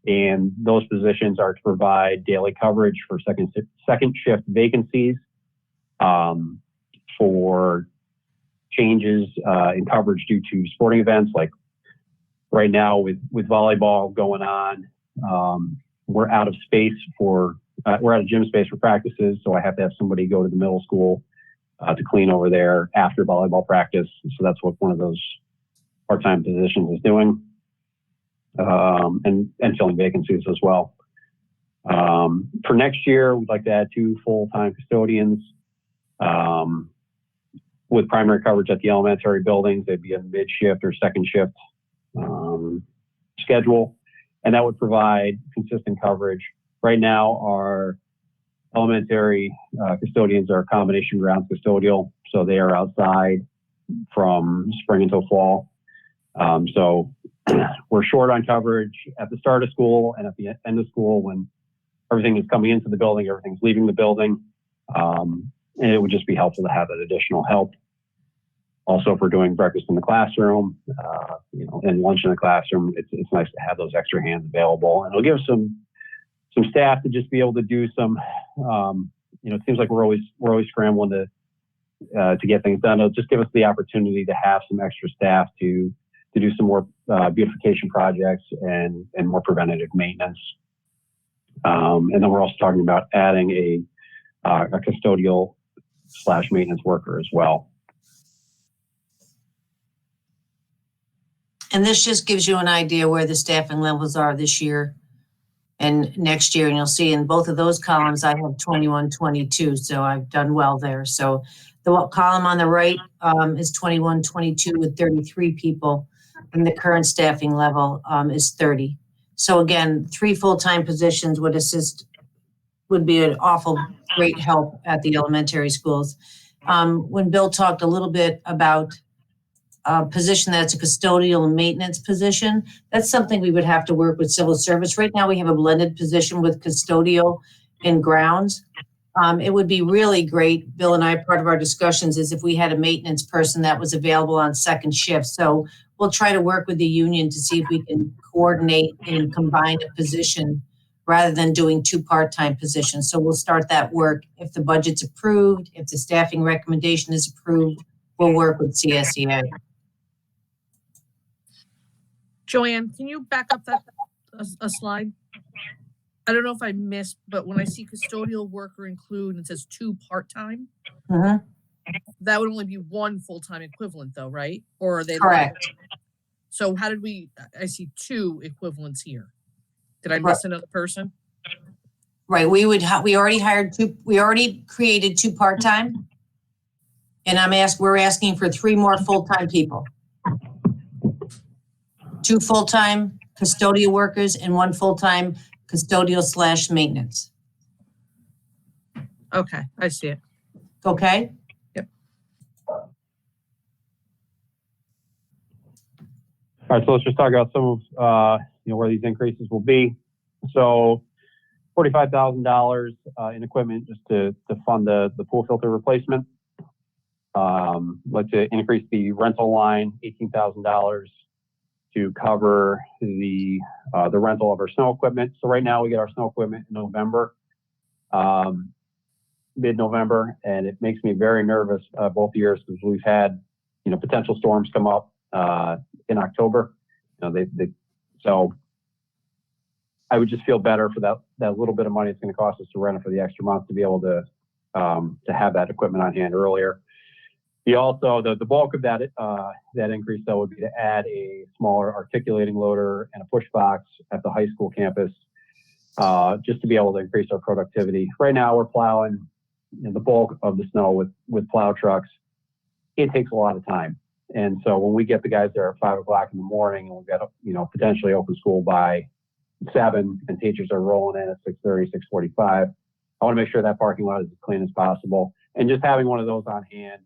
and those positions are to provide daily coverage for second shift vacancies, for changes in coverage due to sporting events. Like right now with volleyball going on, we're out of space we're out of gym space for practices, so I have to have somebody go to the middle school to clean over there after volleyball practice. So that's what one of those part-time positions is doing, and filling vacancies as well. For next year, we'd like to add 2 full-time custodians with primary coverage at the elementary buildings. They'd be a mid-shift or second shift schedule, and that would provide consistent coverage. Right now, our elementary custodians are combination grounds custodial, so they are outside from spring until fall. So we're short on coverage at the start of school and at the end of school when everything is coming into the building, everything's leaving the building. And it would just be helpful to have that additional help. Also, if we're doing breakfast in the classroom, and lunch in the classroom, it's nice to have those extra hands available, and it'll give some staff to just be able to do some. It seems like we're always scrambling to get things done. It'll just give us the opportunity to have some extra staff to do some more beautification projects and more preventative maintenance. And then we're also talking about adding a custodial / maintenance worker as well.
And this just gives you an idea where the staffing levels are this year and next year. And you'll see in both of those columns, I have 21, 22. So I've done well there. So the column on the right is 21, 22 with 33 people. And the current staffing level is 30. So again, 3 full-time positions would be an awful great help at the elementary schools. When Bill talked a little bit about a position that's a custodial and maintenance position, that's something we would have to work with civil service. Right now we have a blended position with custodial and grounds. It would be really great, Bill and I, part of our discussions is if we had a maintenance person that was available on second shift. So we'll try to work with the union to see if we can coordinate and combine a position rather than doing 2 part-time positions. So we'll start that work. If the budget's approved, if the staffing recommendation is approved, we'll work with CSEA.
Joanne, can you back up a slide? I don't know if I missed, but when I see custodial worker include, it says 2 part-time. That would only be 1 full-time equivalent though, right? Or are they?
Correct.
So how did I see 2 equivalents here. Did I miss another person?
Right, we already hired 2, we already created 2 part-time. And we're asking for 3 more full-time people. 2 full-time custodial workers and 1 full-time custodial / maintenance.
Okay, I see it.
Okay?
Yep.
All right, so let's just talk about some of where these increases will be. So $45,000 in equipment just to fund the pool filter replacement. Let's increase the rental line, $18,000 to cover the rental of our snow equipment. So right now we get our snow equipment in November, mid-November, and it makes me very nervous both years because we've had potential storms come up in October. So I would just feel better for that little bit of money it's going to cost us to rent it for the extra month to be able to have that equipment on hand earlier. The bulk of that increase though would be to add a smaller articulating loader and a push box at the high school campus, just to be able to increase our productivity. Right now we're plowing the bulk of the snow with plow trucks. It takes a lot of time, and so when we get the guys there at 5 o'clock in the morning and we've got potentially open school by 7 and teachers are rolling in at 6:30, 6:45, I want to make sure that parking lot is as clean as possible, and just having one of those on hand.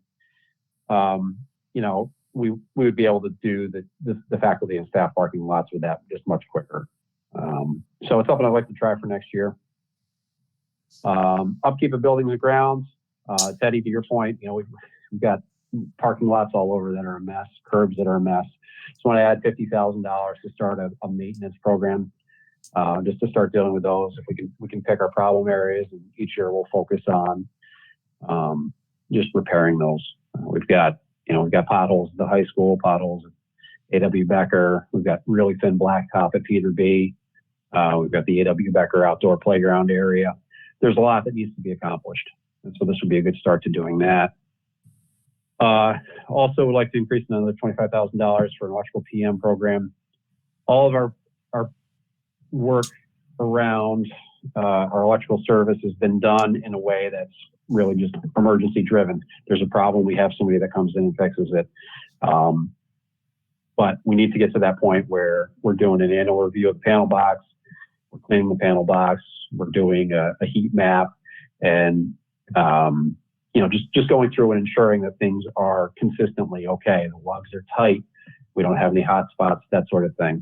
We would be able to do the faculty and staff parking lots with that just much quicker. So it's something I'd like to try for next year. Upkeep of buildings and grounds. Teddy, to your point, we've got parking lots all over that are a mess, curbs that are a mess. Just want to add $50,000 to start a maintenance program, just to start dealing with those. If we can pick our problem areas, and each year we'll focus on just repairing those. We've got potholes at the high school, potholes at A.W. Becker. We've got really thin blacktop at Peter B. We've got the A.W. Becker outdoor playground area. There's a lot that needs to be accomplished. And so this would be a good start to doing that. Also would like to increase another $25,000 for an electrical PM program. All of our work around our electrical service has been done in a way that's really just emergency driven. There's a problem, we have somebody that comes in and fixes it. But we need to get to that point where we're doing an annual review of the panel box, we're cleaning the panel box, we're doing a heat map, and just going through and ensuring that things are consistently okay. The lugs are tight, we don't have any hot spots, that sort of thing.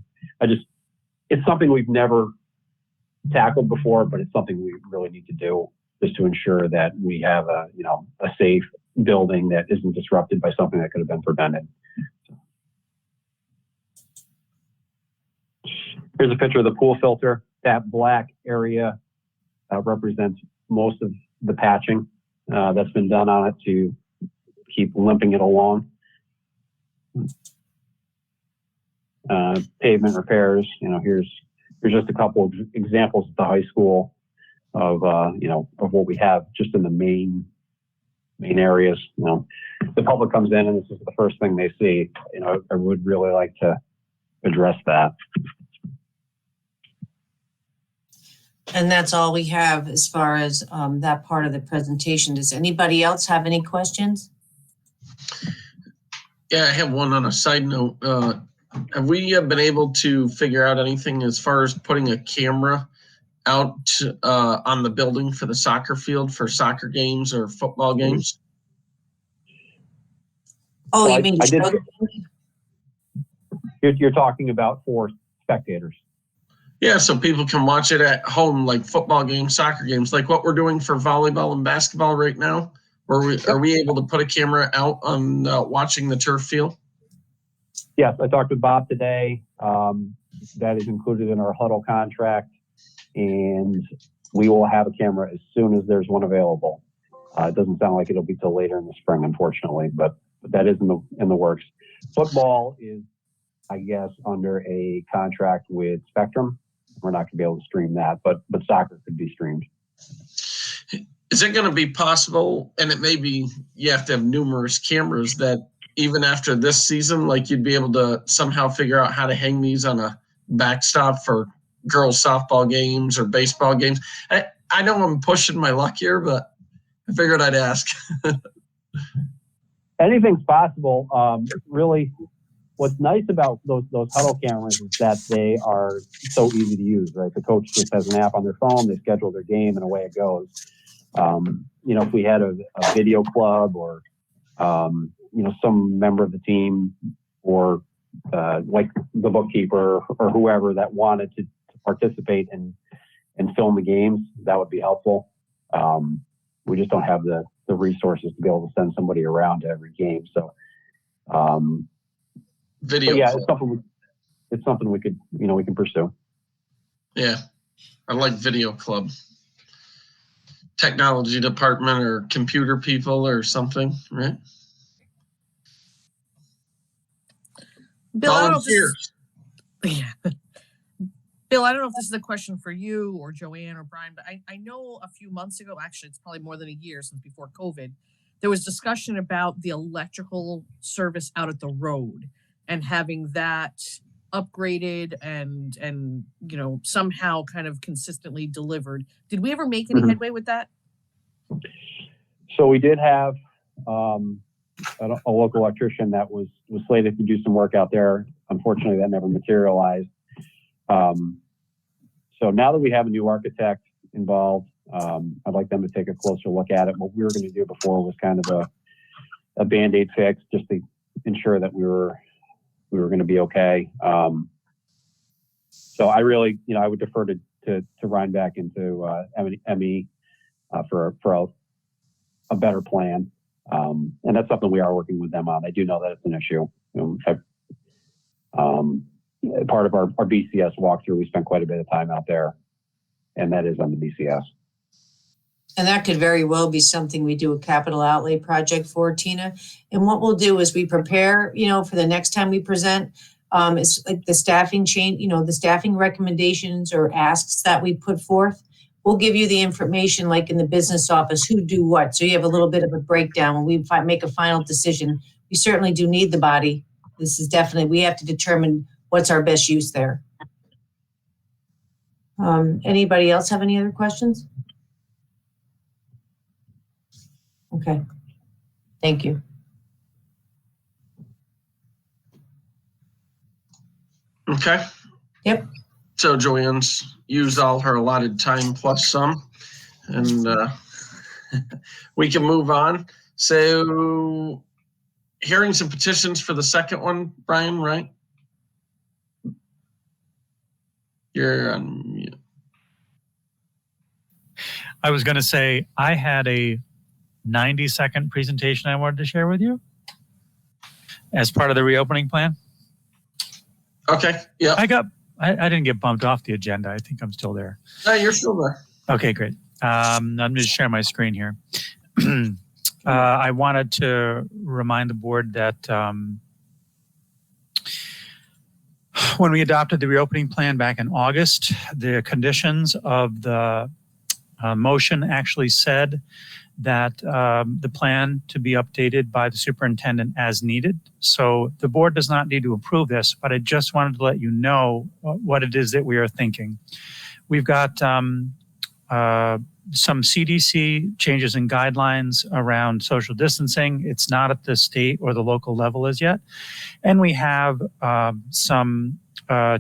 It's something we've never tackled before, but it's something we really need to do just to ensure that we have a safe building that isn't disrupted by something that could have been prevented. Here's a picture of the pool filter. That black area represents most of the patching that's been done on it to keep limping it along. Pavement repairs, here's just a couple of examples at the high school of what we have just in the main areas. The public comes in and this is the first thing they see. I would really like to address that.
And that's all we have as far as that part of the presentation. Does anybody else have any questions?
Yeah, I have one on a side note. Have we been able to figure out anything as far as putting a camera out on the building for the soccer field for soccer games or football games?
Oh,
So
you mean
you're talking about for spectators?
Yeah, so people can watch it at home, like football games, soccer games, like what we're doing for volleyball and basketball right now. Are we able to put a camera out on watching the turf field?
Yes, I talked with Bob today. That is included in our huddle contract, and we will have a camera as soon as there's one available. It doesn't sound like it'll be till later in the spring, unfortunately, but that is in the works. Football is, I guess, under a contract with Spectrum. We're not going to be able to stream that, but soccer could be streamed.
Is it going to be possible, and it may be you have to have numerous cameras, that even after this season, like you'd be able to somehow figure out how to hang these on a backstop for girls softball games or baseball games? I know I'm pushing my luck here, but I figured I'd ask.
Anything's possible. Really, what's nice about those huddle cameras is that they are so easy to use, right? The coach just has an app on their phone, they schedule their game, and away it goes. If we had a video club or, some member of the team or like the bookkeeper or whoever that wanted to participate and film the games, that would be helpful. We just don't have the resources to be able to send somebody around to every game. So,
video.
Yeah, it's something we could, we can pursue.
Yeah, I like video club. Technology department or computer people or something, right?
Bill, I don't know if
Volunteers.
Bill, I don't know if this is a question for you or Joanne or Brian, but I know a few months ago, actually, it's probably more than a year since before COVID, there was discussion about the electrical service out at the road and having that upgraded and somehow kind of consistently delivered. Did we ever make any headway with that?
So we did have a local electrician that was slated to do some work out there. Unfortunately, that never materialized. So now that we have a new architect involved, I'd like them to take a closer look at it. What we were going to do before was kind of a Band-Aid fix, just to ensure that we were going to be okay. So I really, I would defer to Rhinebeck and to ME for a better plan. And that's something we are working with them on. I do know that it's an issue. Part of our BCS walkthrough, we spent quite a bit of time out there, and that is on the BCS.
And that could very well be something we do a capital outlay project for, Tina. And what we'll do is we prepare, for the next time we present, it's like the staffing change, the staffing recommendations or asks that we put forth. We'll give you the information like in the business office, who do what. So you have a little bit of a breakdown when we make a final decision. We certainly do need the body. This is definitely, we have to determine what's our best use there. Anybody else have any other questions? Okay, thank you.
Okay.
Yep.
So Joanne's used all her allotted time plus some, and we can move on. So hearings and petitions for the second one, Brian, right? You're on mute.
I was going to say I had a 90-second presentation I wanted to share with you as part of the reopening plan.
Okay, yeah.
I didn't get bumped off the agenda. I think I'm still there.
No, you're still there.
Okay, great. I'm going to share my screen here. I wanted to remind the board that when we adopted the reopening plan back in August, the conditions of the motion actually said that the plan to be updated by the superintendent as needed. So the board does not need to approve this, but I just wanted to let you know what it is that we are thinking. We've got some CDC changes in guidelines around social distancing. It's not at the state or the local level as yet. And we have some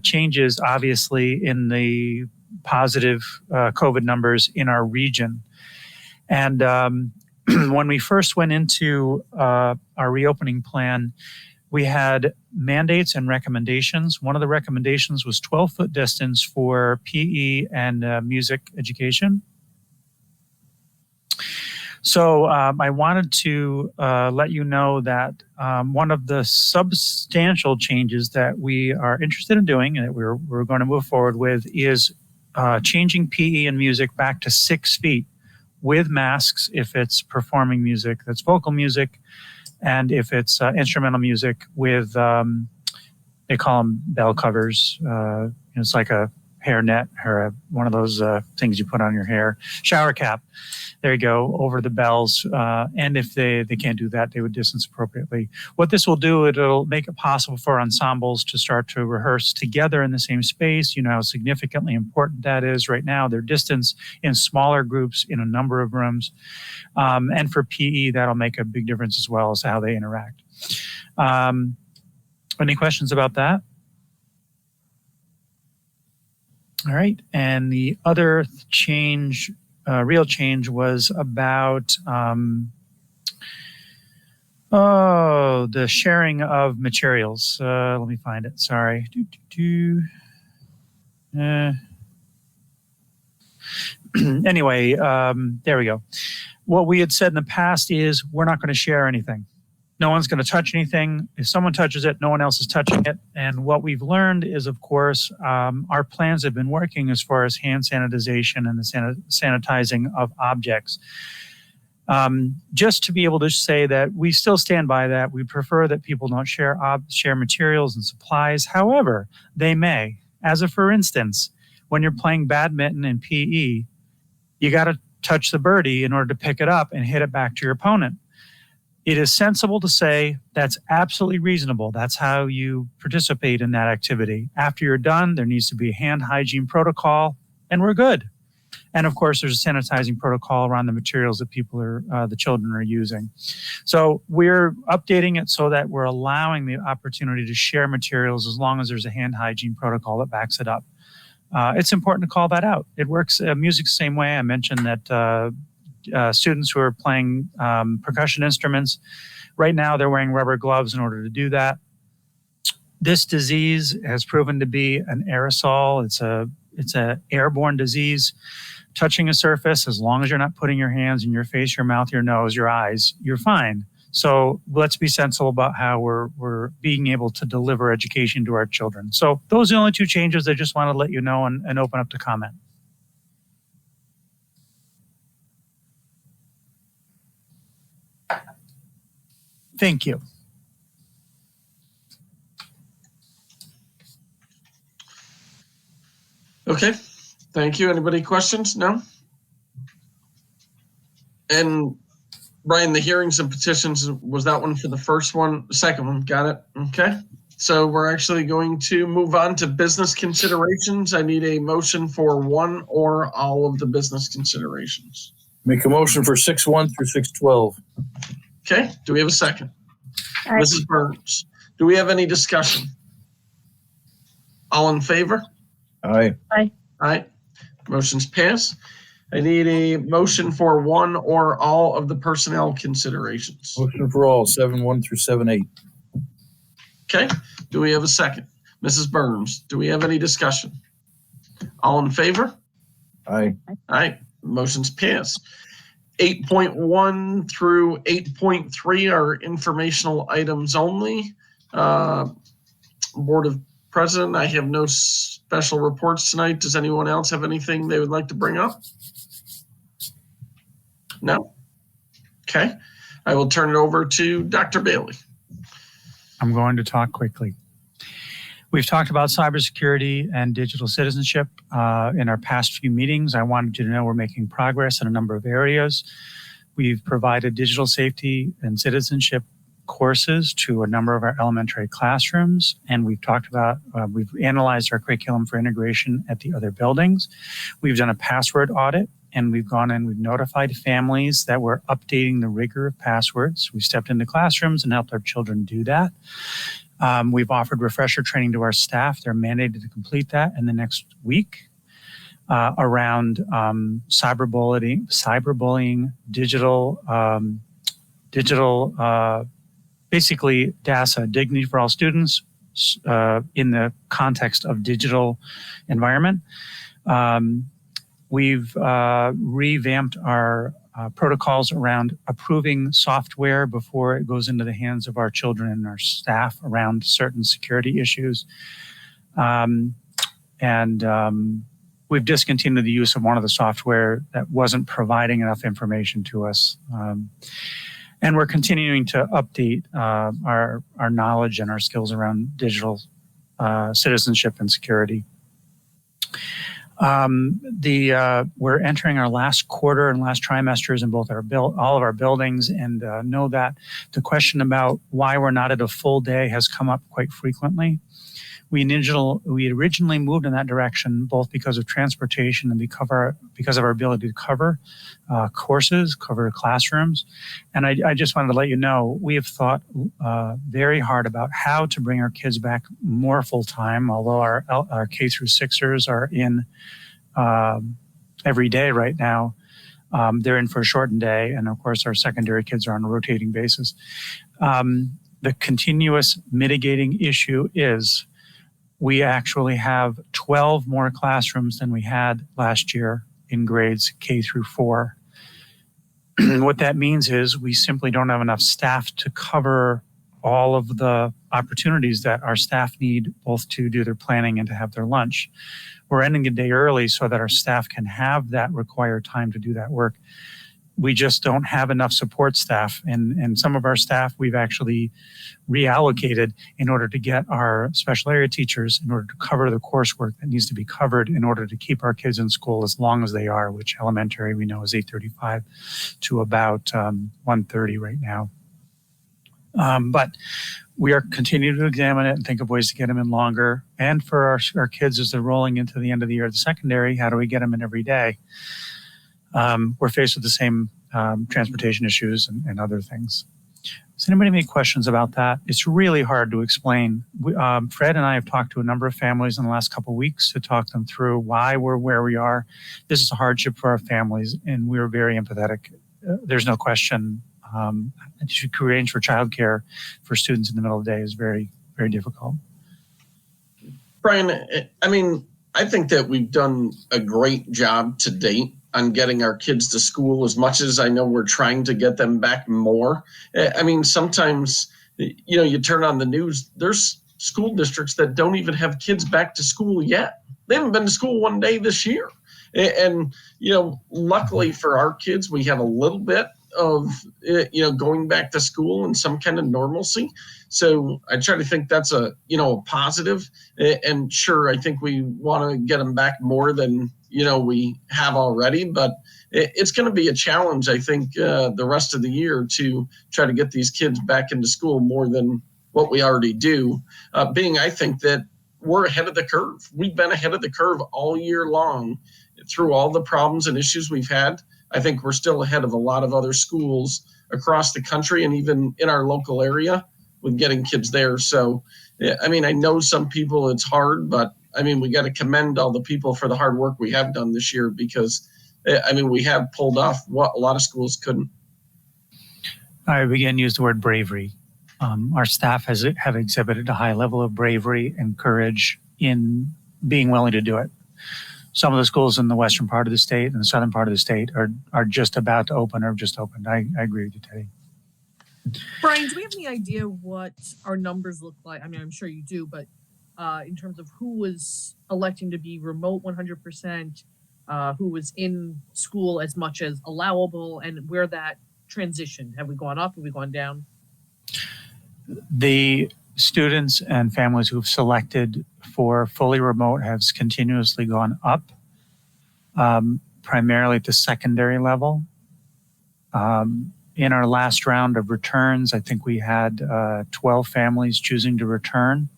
changes, obviously, in the positive COVID numbers in our region. And when we first went into our reopening plan, we had mandates and recommendations. One of the recommendations was 12-foot distance for PE and music education. So I wanted to let you know that one of the substantial changes that we are interested in doing and that we're going to move forward with is changing PE and music back to 6 feet with masks if it's performing music that's vocal music, and if it's instrumental music with, they call them bell covers. It's like a hair net or one of those things you put on your hair. Shower cap. There you go, over the bells. And if they can't do that, they would distance appropriately. What this will do, it'll make it possible for ensembles to start to rehearse together in the same space. You know how significantly important that is right now. They're distanced in smaller groups in a number of rooms. And for PE, that'll make a big difference as well as how they interact. Any questions about that? All right, and the other change, real change, was about the sharing of materials. Let me find it. Sorry. Anyway, there we go. What we had said in the past is we're not going to share anything. No one's going to touch anything. If someone touches it, no one else is touching it. And what we've learned is, of course, our plans have been working as far as hand sanitization and the sanitizing of objects. Just to be able to say that we still stand by that. We prefer that people don't share materials and supplies. However, they may. As a for instance, when you're playing badminton in PE, you got to touch the birdie in order to pick it up and hit it back to your opponent. It is sensible to say that's absolutely reasonable. That's how you participate in that activity. After you're done, there needs to be a hand hygiene protocol, and we're good. And of course, there's a sanitizing protocol around the materials that the children are using. So we're updating it so that we're allowing the opportunity to share materials as long as there's a hand hygiene protocol that backs it up. It's important to call that out. It works, music's the same way. I mentioned that students who are playing percussion instruments, right now they're wearing rubber gloves in order to do that. This disease has proven to be an aerosol. It's a airborne disease. Touching a surface, as long as you're not putting your hands in your face, your mouth, your nose, your eyes, you're fine. So let's be sensible about how we're being able to deliver education to our children. So those are the only two changes I just want to let you know and open up to comment. Thank you.
Okay, thank you. Anybody questions? No? And Brian, the hearings and petitions, was that one for the first one? The second one, got it. Okay, so we're actually going to move on to business considerations. I need a motion for one or all of the business considerations.
Make a motion for 6-1 through 6-12.
Okay, do we have a second? Mrs. Burns, do we have any discussion? All in favor?
Aye.
Aye.
Aye. Motion's passed. I need a motion for one or all of the personnel considerations.
Motion for all, 7-1 through 7-8.
Okay, do we have a second? Mrs. Burns, do we have any discussion? All in favor?
Aye.
Aye. Motion's passed. 8.1 through 8.3 are informational items only. Board of President, I have no special reports tonight. Does anyone else have anything they would like to bring up? No? Okay. I will turn it over to Dr. Bailey.
I'm going to talk quickly. We've talked about cybersecurity and digital citizenship in our past few meetings. I wanted you to know we're making progress in a number of areas. We've provided digital safety and citizenship courses to a number of our elementary classrooms, and we've talked about, we've analyzed our curriculum for integration at the other buildings. We've done a password audit, and we've gone and we've notified families that we're updating the rigor of passwords. We stepped into classrooms and helped our children do that. We've offered refresher training to our staff. They're mandated to complete that in the next week around cyberbullying, digital basically DASA, Dignity for All Students, in the context of digital environment. We've revamped our protocols around approving software before it goes into the hands of our children and our staff around certain security issues. We've discontinued the use of one of the software that wasn't providing enough information to us. And we're continuing to update our knowledge and our skills around digital citizenship and security. We're entering our last quarter and last trimesters in both all of our buildings, and know that the question about why we're not at a full day has come up quite frequently. We originally moved in that direction both because of transportation and because of our ability to cover courses, cover classrooms. And I just wanted to let you know, we have thought very hard about how to bring our kids back more full-time, although our K through 6ers are in every day right now. They're in for a shortened day, and of course our secondary kids are on a rotating basis. The continuous mitigating issue is we actually have 12 more classrooms than we had last year in grades K through 4. What that means is we simply don't have enough staff to cover all of the opportunities that our staff need, both to do their planning and to have their lunch. We're ending the day early so that our staff can have that required time to do that work. We just don't have enough support staff, and some of our staff we've actually reallocated in order to get our special area teachers in order to cover the coursework that needs to be covered in order to keep our kids in school as long as they are, which elementary we know is 8:35 to about 1:30 right now. But we are continuing to examine it and think of ways to get them in longer. And for our kids as they're rolling into the end of the year at the secondary, how do we get them in every day? We're faced with the same transportation issues and other things. Does anybody have any questions about that? It's really hard to explain. Fred and I have talked to a number of families in the last couple of weeks to talk them through why we're where we are. This is a hardship for our families, and we're very empathetic. There's no question. To arrange for childcare for students in the middle of the day is very, very difficult.
Brian, I mean, I think that we've done a great job to date on getting our kids to school, as much as I know we're trying to get them back more. I mean, sometimes, you turn on the news, there's school districts that don't even have kids back to school yet. They haven't been to school one day this year. And luckily for our kids, we have a little bit of, going back to school and some kind of normalcy. So I try to think that's a positive. And sure, I think we want to get them back more than, we have already, but it's going to be a challenge, I think, the rest of the year to try to get these kids back into school more than what we already do. I think that we're ahead of the curve. We've been ahead of the curve all year long through all the problems and issues we've had. I think we're still ahead of a lot of other schools across the country and even in our local area with getting kids there. So, I mean, I know some people it's hard, but I mean, we got to commend all the people for the hard work we have done this year because, I mean, we have pulled off what a lot of schools couldn't.
I again use the word bravery. Our staff have exhibited a high level of bravery and courage in being willing to do it. some of the schools in the western part of the state and the southern part of the state are just about to open or just opened. I agree with you, Teddy.
Brian, do we have any idea what our numbers look like? I mean, I'm sure you do, but in terms of who was electing to be remote 100%, who was in school as much as allowable, and where that transitioned? Have we gone up? Have we gone down?
The students and families who've selected for fully remote has continuously gone up, primarily at the secondary level. In our last round of returns, I think we had 12 families choosing to return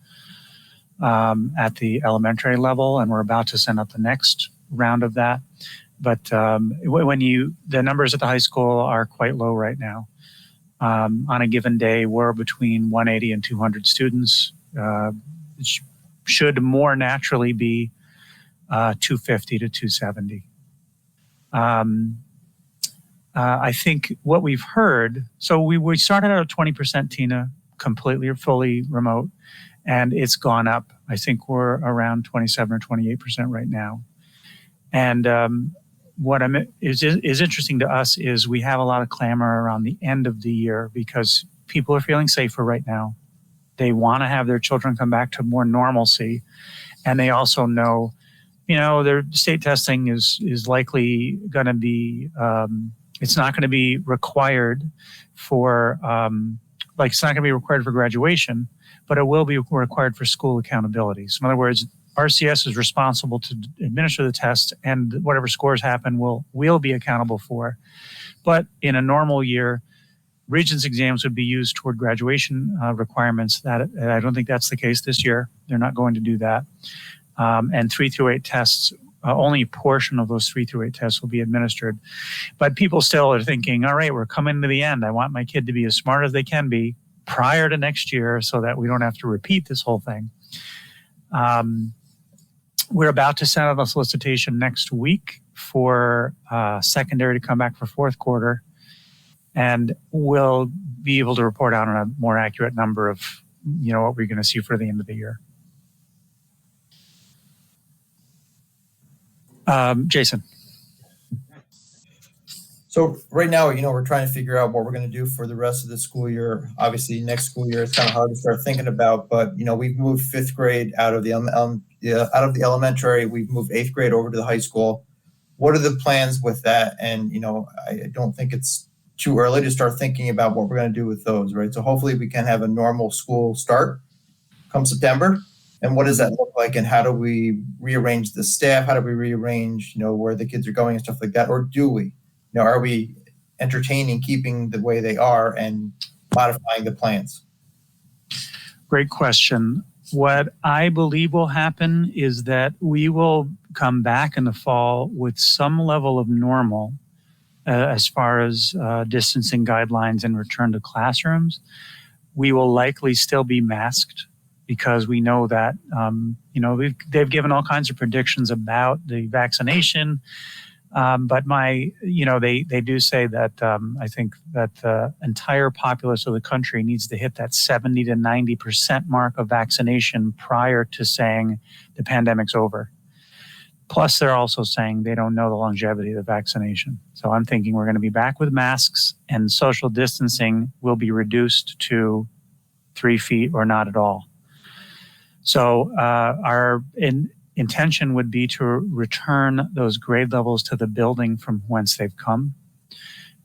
at the elementary level, and we're about to send out the next round of that. But the numbers at the high school are quite low right now. On a given day, we're between 180 and 200 students. It should more naturally be 250 to 270. I think what we've heard, so we started out at 20%, Tina, completely or fully remote, and it's gone up. I think we're around 27 or 28% right now. And what is interesting to us is we have a lot of clamor around the end of the year because people are feeling safer right now. They want to have their children come back to more normalcy. And they also know, their state testing is likely going to be, it's not going to be required for, it's not going to be required for graduation, but it will be required for school accountability. So in other words, RCS is responsible to administer the test, and whatever scores happen, we'll be accountable for. But in a normal year, Regents exams would be used toward graduation requirements. That I don't think that's the case this year. They're not going to do that. And 3 through 8 tests, only a portion of those 3 through 8 tests will be administered. But people still are thinking, all right, we're coming to the end. I want my kid to be as smart as they can be prior to next year so that we don't have to repeat this whole thing. We're about to send out a solicitation next week for secondary to come back for fourth quarter, and we'll be able to report out on a more accurate number of, what we're going to see for the end of the year. Jason.
So right now, we're trying to figure out what we're going to do for the rest of the school year. Obviously, next school year, it's kind of hard to start thinking about, but, we've moved 5th grade out of the elementary. We've moved 8th grade over to the high school. What are the plans with that? And, I don't think it's too early to start thinking about what we're going to do with those, right? So hopefully we can have a normal school start come September. And what does that look like? And how do we rearrange the staff? How do we rearrange, where the kids are going and stuff like that? Or do we? Are we entertaining keeping the way they are and modifying the plans?
Great question. What I believe will happen is that we will come back in the fall with some level of normal as far as distancing guidelines and return to classrooms. We will likely still be masked because we know that, they've given all kinds of predictions about the vaccination. But they do say that I think that the entire populace of the country needs to hit that 70 to 90% mark of vaccination prior to saying the pandemic's over. Plus, they're also saying they don't know the longevity of the vaccination. So I'm thinking we're going to be back with masks, and social distancing will be reduced to 3 feet or not at all. So our intention would be to return those grade levels to the building from whence they've come,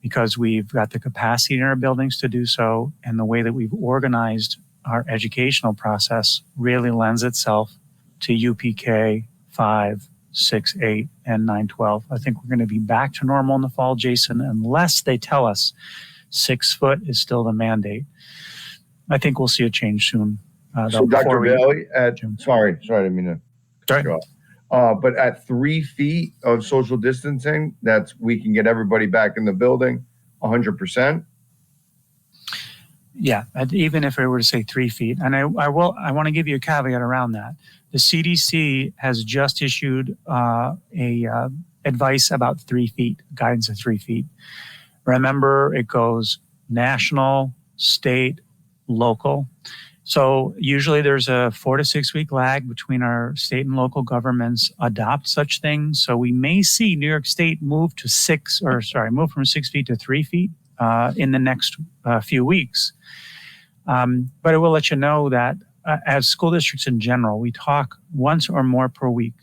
because we've got the capacity in our buildings to do so, and the way that we've organized our educational process really lends itself to UPK 5, 6, 8, and 9, 12. I think we're going to be back to normal in the fall, Jason, unless they tell us 6 foot is still the mandate. I think we'll see a change soon.
So Dr. Bailey, sorry, I didn't mean to.
Sorry.
But at 3 feet of social distancing, we can get everybody back in the building 100%.
Yeah, even if it were to say 3 feet. And I want to give you a caveat around that. The CDC has just issued advice about 3 feet, guidance of 3 feet. Remember, it goes national, state, local. So usually there's a 4 to 6 week lag between our state and local governments adopt such things. So we may see New York State move from 6 feet to 3 feet in the next few weeks. But I will let you know that as school districts in general, we talk once or more per week.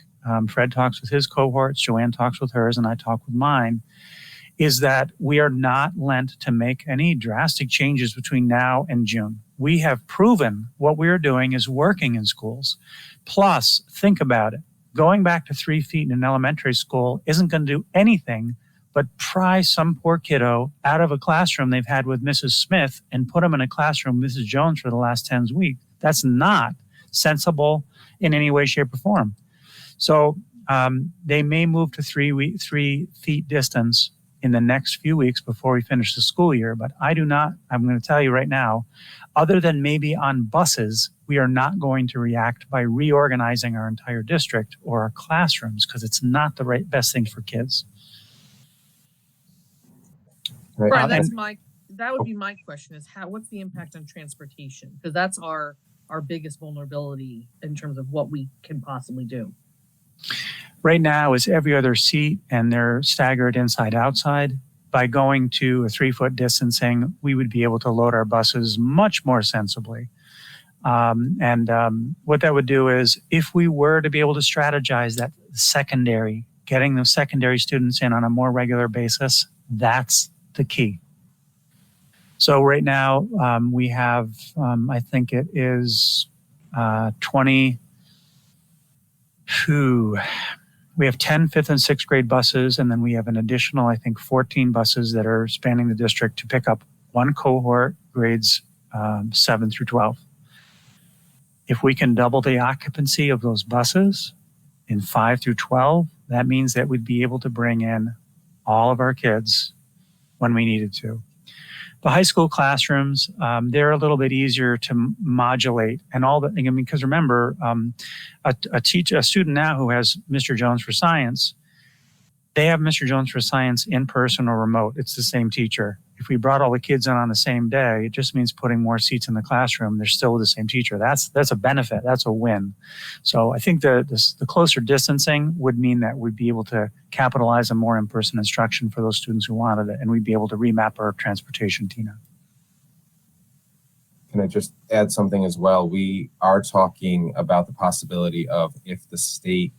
Fred talks with his cohorts, Joanne talks with hers, and I talk with mine, is that we are not lent to make any drastic changes between now and June. We have proven what we are doing is working in schools. Plus, think about it. Going back to 3 feet in an elementary school isn't going to do anything but pry some poor kiddo out of a classroom they've had with Mrs. Smith and put them in a classroom with Mrs. Jones for the last 10 weeks. That's not sensible in any way, shape, or form. So they may move to 3 feet distance in the next few weeks before we finish the school year. But I'm going to tell you right now, other than maybe on buses, we are not going to react by reorganizing our entire district or our classrooms because it's not the best thing for kids.
Right, that would be my question is what's the impact on transportation? Because that's our biggest vulnerability in terms of what we can possibly do.
Right now is every other seat and they're staggered inside outside. By going to a 3 foot distancing, we would be able to load our buses much more sensibly. What that would do is if we were to be able to strategize that getting the secondary students in on a more regular basis, that's the key. So right now we have, I think it is we have 10 5th and 6th grade buses, and then we have an additional, I think, 14 buses that are spanning the district to pick up one cohort, grades 7 through 12. If we can double the occupancy of those buses in 5 through 12, that means that we'd be able to bring in all of our kids when we needed to. The high school classrooms, they're a little bit easier to modulate and all that. Because remember, a student now who has Mr. Jones for Science, they have Mr. Jones for Science in person or remote. It's the same teacher. If we brought all the kids in on the same day, it just means putting more seats in the classroom. They're still the same teacher. That's a benefit. That's a win. So I think the closer distancing would mean that we'd be able to capitalize on more in-person instruction for those students who wanted it, and we'd be able to remap our transportation, Tina.
Can I just add something as well? We are talking about the possibility of if the state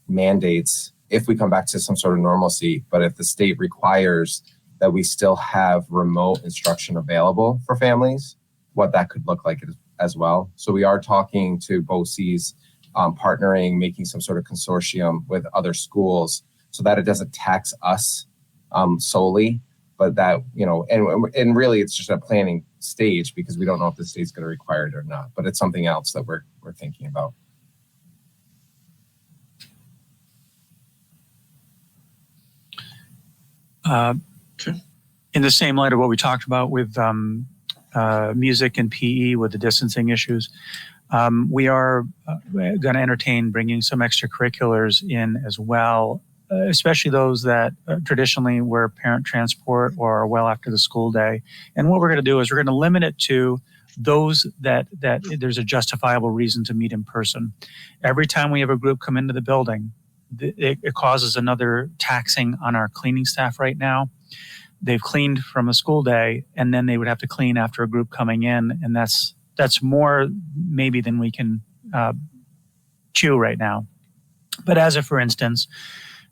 mandates, if we come back to some sort of normalcy, but if the state requires that we still have remote instruction available for families, what that could look like as well. So we are talking to BOCES, partnering, making some sort of consortium with other schools so that it doesn't tax us solely, but that, and really it's just a planning stage because we don't know if the state's going to require it or not, but it's something else that we're thinking about.
In the same light of what we talked about with music and PE with the distancing issues, we are going to entertain bringing some extracurriculars in as well, especially those that traditionally were parent transport or well after the school day. And what we're going to do is we're going to limit it to those that there's a justifiable reason to meet in person. Every time we have a group come into the building, it causes another taxing on our cleaning staff right now. They've cleaned from a school day, and then they would have to clean after a group coming in, and that's more maybe than we can chew right now. But as of, for instance,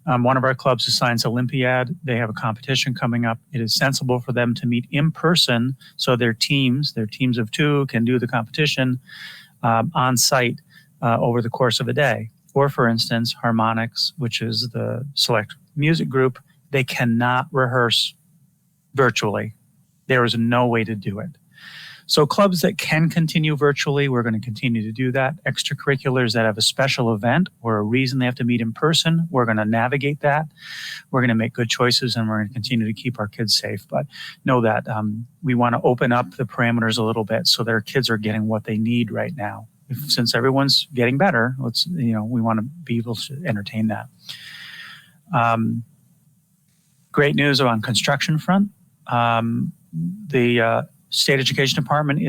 one of our clubs is Science Olympiad. They have a competition coming up. It is sensible for them to meet in person, so their teams of 2 can do the competition on site over the course of a day. Or, for instance, Harmonics, which is the select music group, they cannot rehearse virtually. There is no way to do it. So clubs that can continue virtually, we're going to continue to do that. Extracurriculars that have a special event or a reason they have to meet in person, we're going to navigate that. We're going to make good choices, and we're going to continue to keep our kids safe. But know that we want to open up the parameters a little bit so that our kids are getting what they need right now. Since everyone's getting better, we want to be able to entertain that. Great news on construction front. The State Education Department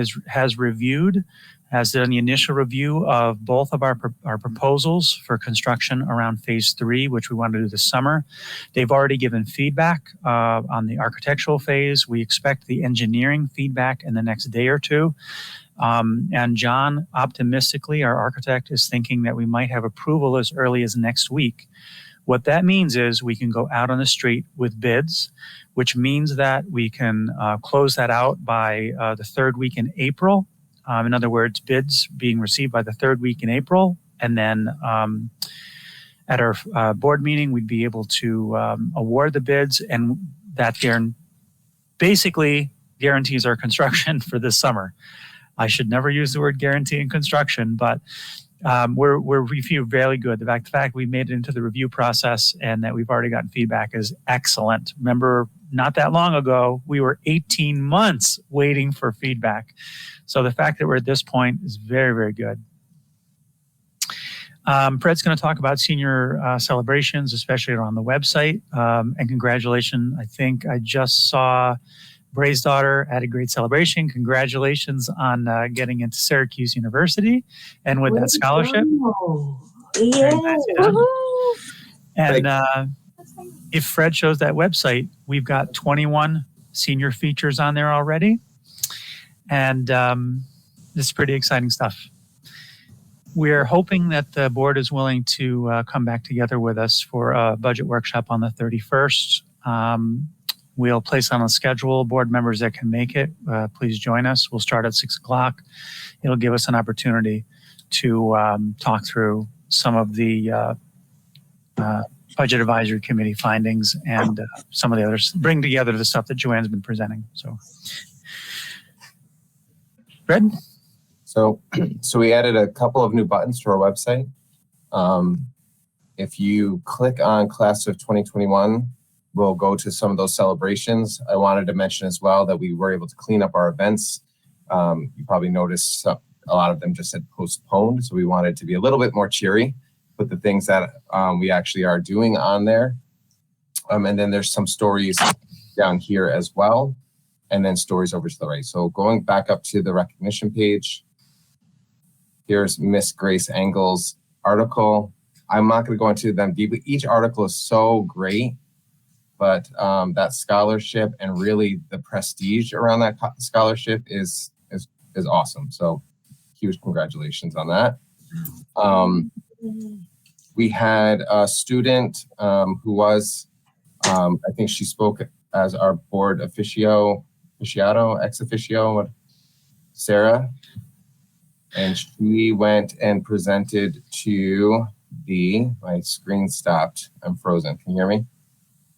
has done the initial review of both of our proposals for construction around phase 3, which we want to do this summer. They've already given feedback on the architectural phase. We expect the engineering feedback in the next day or two. And John, optimistically, our architect, is thinking that we might have approval as early as next week. What that means is we can go out on the street with bids, which means that we can close that out by the 3rd week in April. In other words, bids being received by the 3rd week in April. And then at our board meeting, we'd be able to award the bids, and that basically guarantees our construction for this summer. I should never use the word guarantee in construction, but we feel very good. The fact we made it into the review process and that we've already gotten feedback is excellent. Remember, not that long ago, we were 18 months waiting for feedback. So the fact that we're at this point is very, very good. Fred's going to talk about senior celebrations, especially on the website. And congratulations, I think I just saw Bray's daughter had a great celebration. Congratulations on getting into Syracuse University and with that scholarship.
Yeah.
And if Fred shows that website, we've got 21 senior features on there already. And this is pretty exciting stuff. We're hoping that the board is willing to come back together with us for a budget workshop on the 31st. We'll place on a schedule board members that can make it. Please join us. We'll start at 6 o'clock. It'll give us an opportunity to talk through some of the Budget Advisory Committee findings and some of the others, bring together the stuff that Joanne's been presenting. So, Fred?
So we added a couple of new buttons to our website. If you click on Class of 2021, we'll go to some of those celebrations. I wanted to mention as well that we were able to clean up our events. You probably noticed a lot of them just said postponed, so we wanted to be a little bit more cheery with the things that we actually are doing on there. And then there's some stories down here as well, and then stories over to the right. So going back up to the recognition page, here's Miss Grace Engel's article. I'm not going to go into them deeply. Each article is so great. But that scholarship and really the prestige around that scholarship is awesome. So huge congratulations on that. We had a student who was, I think she spoke as our board ex officio, Sarah. And she went and presented to my screen stopped. I'm frozen. Can you hear me?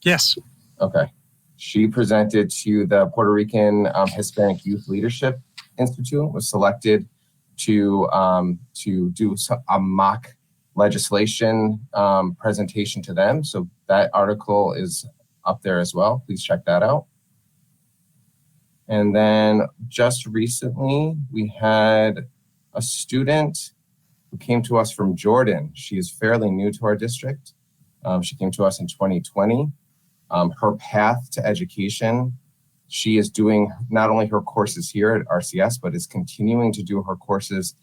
Yes.
Okay. She presented to the Puerto Rican Hispanic Youth Leadership Institute, was selected to do a mock legislation presentation to them. So that article is up there as well. Please check that out. And then just recently, we had a student who came to us from Jordan. She is fairly new to our district. She came to us in 2020. Her path to education, she is doing not only her courses here at RCS, but is continuing to do her courses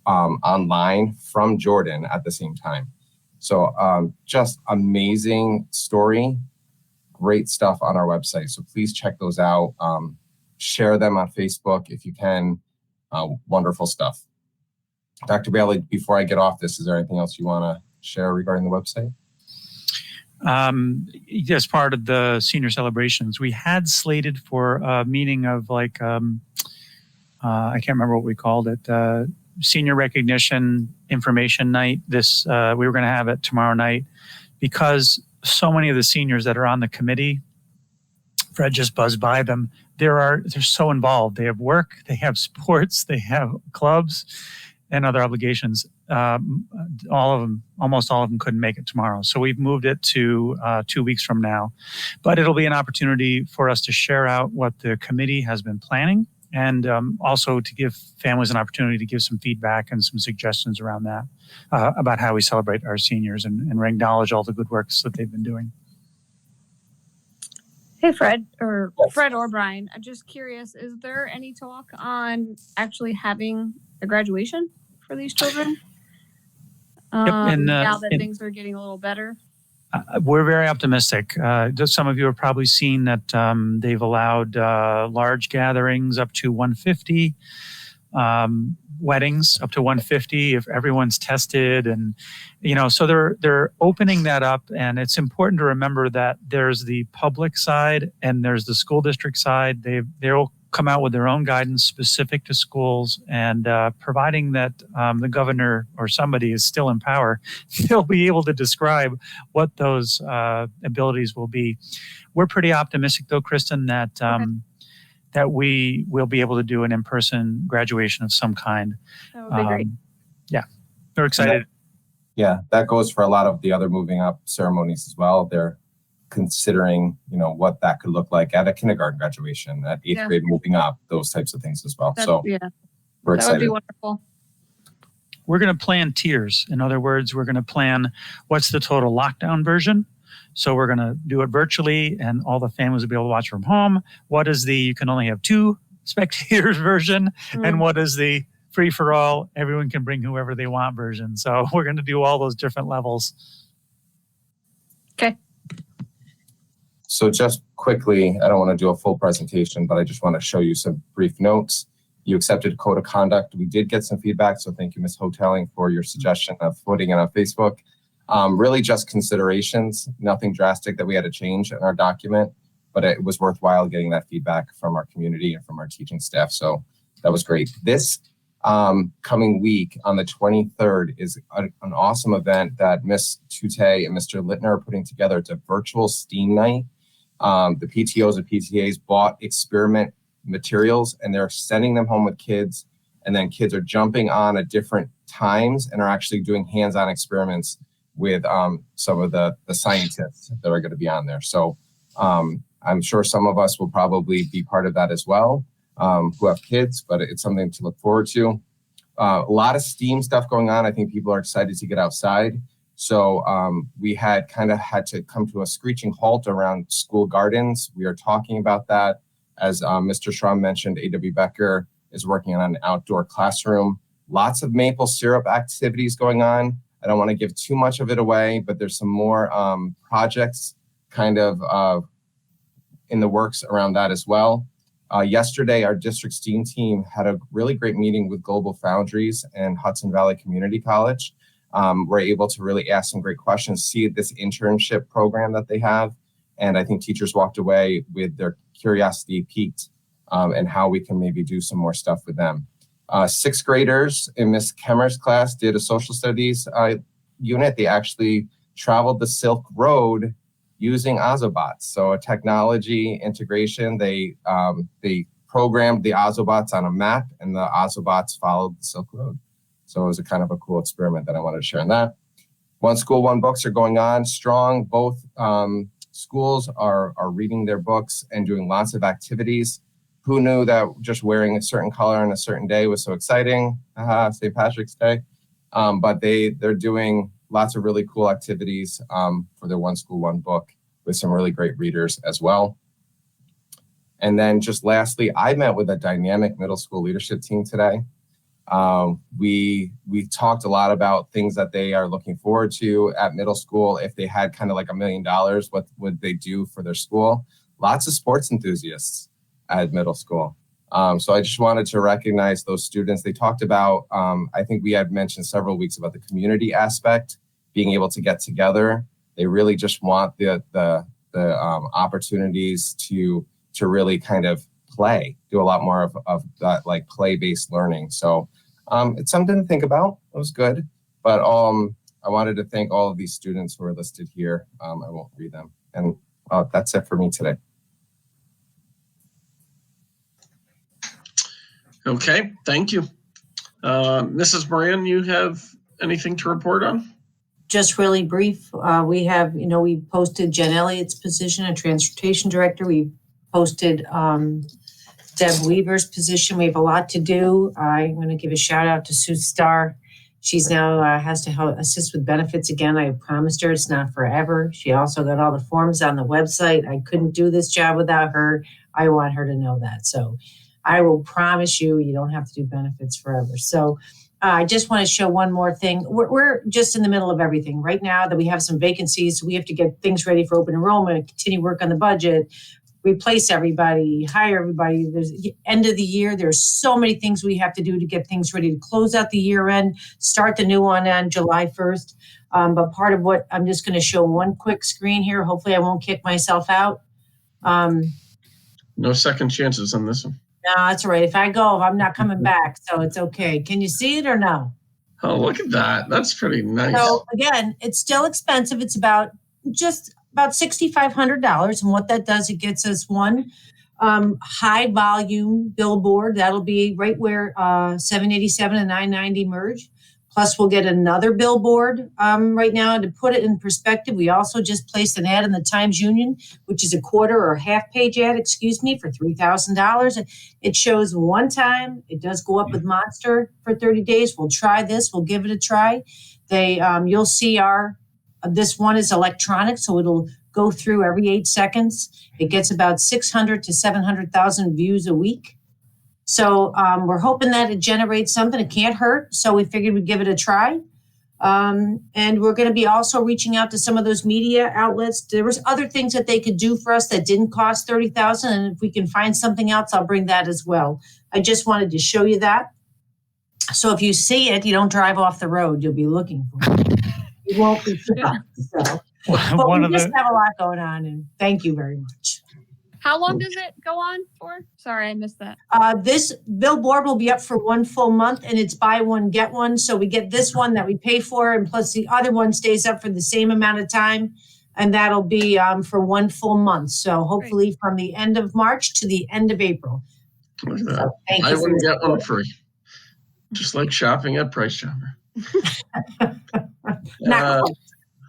online from Jordan at the same time. So just amazing story, great stuff on our website. So please check those out. Share them on Facebook if you can. Wonderful stuff. Dr. Bailey, before I get off this, is there anything else you want to share regarding the website?
As part of the senior celebrations, we had slated for a meeting of I can't remember what we called it, senior recognition information night. We were going to have it tomorrow night because so many of the seniors that are on the committee, Fred just buzzed by them. They're so involved. They have work, they have sports, they have clubs and other obligations. Almost all of them couldn't make it tomorrow. So we've moved it to 2 weeks from now. But it'll be an opportunity for us to share out what the committee has been planning and also to give families an opportunity to give some feedback and some suggestions around that, about how we celebrate our seniors and acknowledge all the good works that they've been doing.
Hey, Fred or Brian. I'm just curious, is there any talk on actually having a graduation for these children? Now that things are getting a little better?
We're very optimistic. Some of you have probably seen that they've allowed large gatherings up to 150, weddings up to 150 if everyone's tested, and so they're opening that up. And it's important to remember that there's the public side and there's the school district side. They'll come out with their own guidance specific to schools, and providing that the governor or somebody is still in power, they'll be able to describe what those abilities will be. We're pretty optimistic, though, Kristen, that that we will be able to do an in-person graduation of some kind.
That would be great.
Yeah, we're excited.
That goes for a lot of the other moving up ceremonies as well. They're considering, what that could look like at a kindergarten graduation, at 8th grade moving up, those types of things as well. We're excited.
That would be wonderful.
We're going to plan tiers. In other words, we're going to plan what's the total lockdown version. So we're going to do it virtually, and all the families will be able to watch from home. What is the you can only have 2 spectators version, and what is the free for all, everyone can bring whoever they want version. So we're going to do all those different levels.
Okay.
So just quickly, I don't want to do a full presentation, but I just want to show you some brief notes. You accepted a code of conduct. We did get some feedback, so thank you, Ms. Hoteling, for your suggestion of putting it on Facebook. Really just considerations, nothing drastic that we had to change in our document, but it was worthwhile getting that feedback from our community and from our teaching staff. So that was great. This coming week on the 23rd is an awesome event that Ms. Tute and Mr. Littner are putting together. It's a virtual STEAM night. The PTOs and PTAs bought experiment materials and they're sending them home with kids, and then kids are jumping on at different times and are actually doing hands-on experiments with some of the scientists that are going to be on there. So I'm sure some of us will probably be part of that as well, who have kids, but it's something to look forward to. A lot of STEAM stuff going on. I think people are excited to get outside. So we had to come to a screeching halt around school gardens. We are talking about that. As Mr. Schramm mentioned, A.W. Becker is working on an outdoor classroom. Lots of maple syrup activities going on. I don't want to give too much of it away, but there's some more projects in the works around that as well. Yesterday, our district STEAM team had a really great meeting with Global Foundries and Hudson Valley Community College. We're able to really ask some great questions, see this internship program that they have. And I think teachers walked away with their curiosity piqued and how we can maybe do some more stuff with them. 6th graders in Miss Kemmer's class did a social studies unit. They actually traveled the Silk Road using Ozobots. So a technology integration, they programmed the Ozobots on a map, and the Ozobots followed the Silk Road. So it was a kind of a cool experiment that I wanted to share in that. One School, One Books are going on strong. Both schools are reading their books and doing lots of activities. Who knew that just wearing a certain color on a certain day was so exciting? St. Patrick's Day. But they're doing lots of really cool activities for their One School, One Book with some really great readers as well. And then just lastly, I met with a dynamic middle school leadership team today. We talked a lot about things that they are looking forward to at middle school. If they had kind of like $1 million, what would they do for their school? Lots of sports enthusiasts at middle school. So I just wanted to recognize those students. They talked about, I think we had mentioned several weeks about the community aspect, being able to get together. They really just want the opportunities to really kind of play, do a lot more of that like play-based learning. So it's something to think about. It was good. But I wanted to thank all of these students who are listed here. I won't read them. And that's it for me today.
Okay, thank you. Mrs. Moran, you have anything to report on?
Just really brief. We have, we posted Jen Elliott's position, a transportation director. We posted Deb Weaver's position. We have a lot to do. I'm going to give a shout out to Sue Starr. She's now has to help assist with benefits again. I promised her it's not forever. She also got all the forms on the website. I couldn't do this job without her. I want her to know that. So I will promise you, you don't have to do benefits forever. So I just want to show one more thing. We're just in the middle of everything right now that we have some vacancies. So we have to get things ready for open enrollment, continue work on the budget, replace everybody, hire everybody. There's end of the year. There's so many things we have to do to get things ready to close out the year end, start the new one on July 1st. But part of what I'm just going to show one quick screen here. Hopefully I won't kick myself out.
No second chances on this one.
No, that's all right. If I go, I'm not coming back. So it's okay. Can you see it or no?
Oh, look at that. That's pretty nice.
So again, it's still expensive. It's about $6,500. And what that does, it gets us one high volume billboard. That'll be right where 787 and 990 merge. Plus we'll get another billboard right now. To put it in perspective, we also just placed an ad in the Times Union, which is a quarter or half page ad, for $3,000. It shows one time. It does go up with Monster for 30 days. We'll try this. We'll give it a try. You'll see this one is electronic, so it'll go through every 8 seconds. It gets about 600 to 700,000 views a week. So we're hoping that it generates something. It can't hurt. So we figured we'd give it a try. And we're going to be also reaching out to some of those media outlets. There was other things that they could do for us that didn't cost $30,000. And if we can find something else, I'll bring that as well. I just wanted to show you that. So if you see it, you don't drive off the road. You'll be looking for it. You won't be shocked. So. But we just have a lot going on. And thank you very much.
How long does it go on for? Sorry, I missed that.
This billboard will be up for 1 full month, and it's buy one, get one. So we get this one that we pay for, and plus the other one stays up for the same amount of time, and that'll be for 1 full month. So hopefully from the end of March to the end of April.
Look at that. So I wouldn't get one free. Just like shopping at Price Chopper.
Not quite.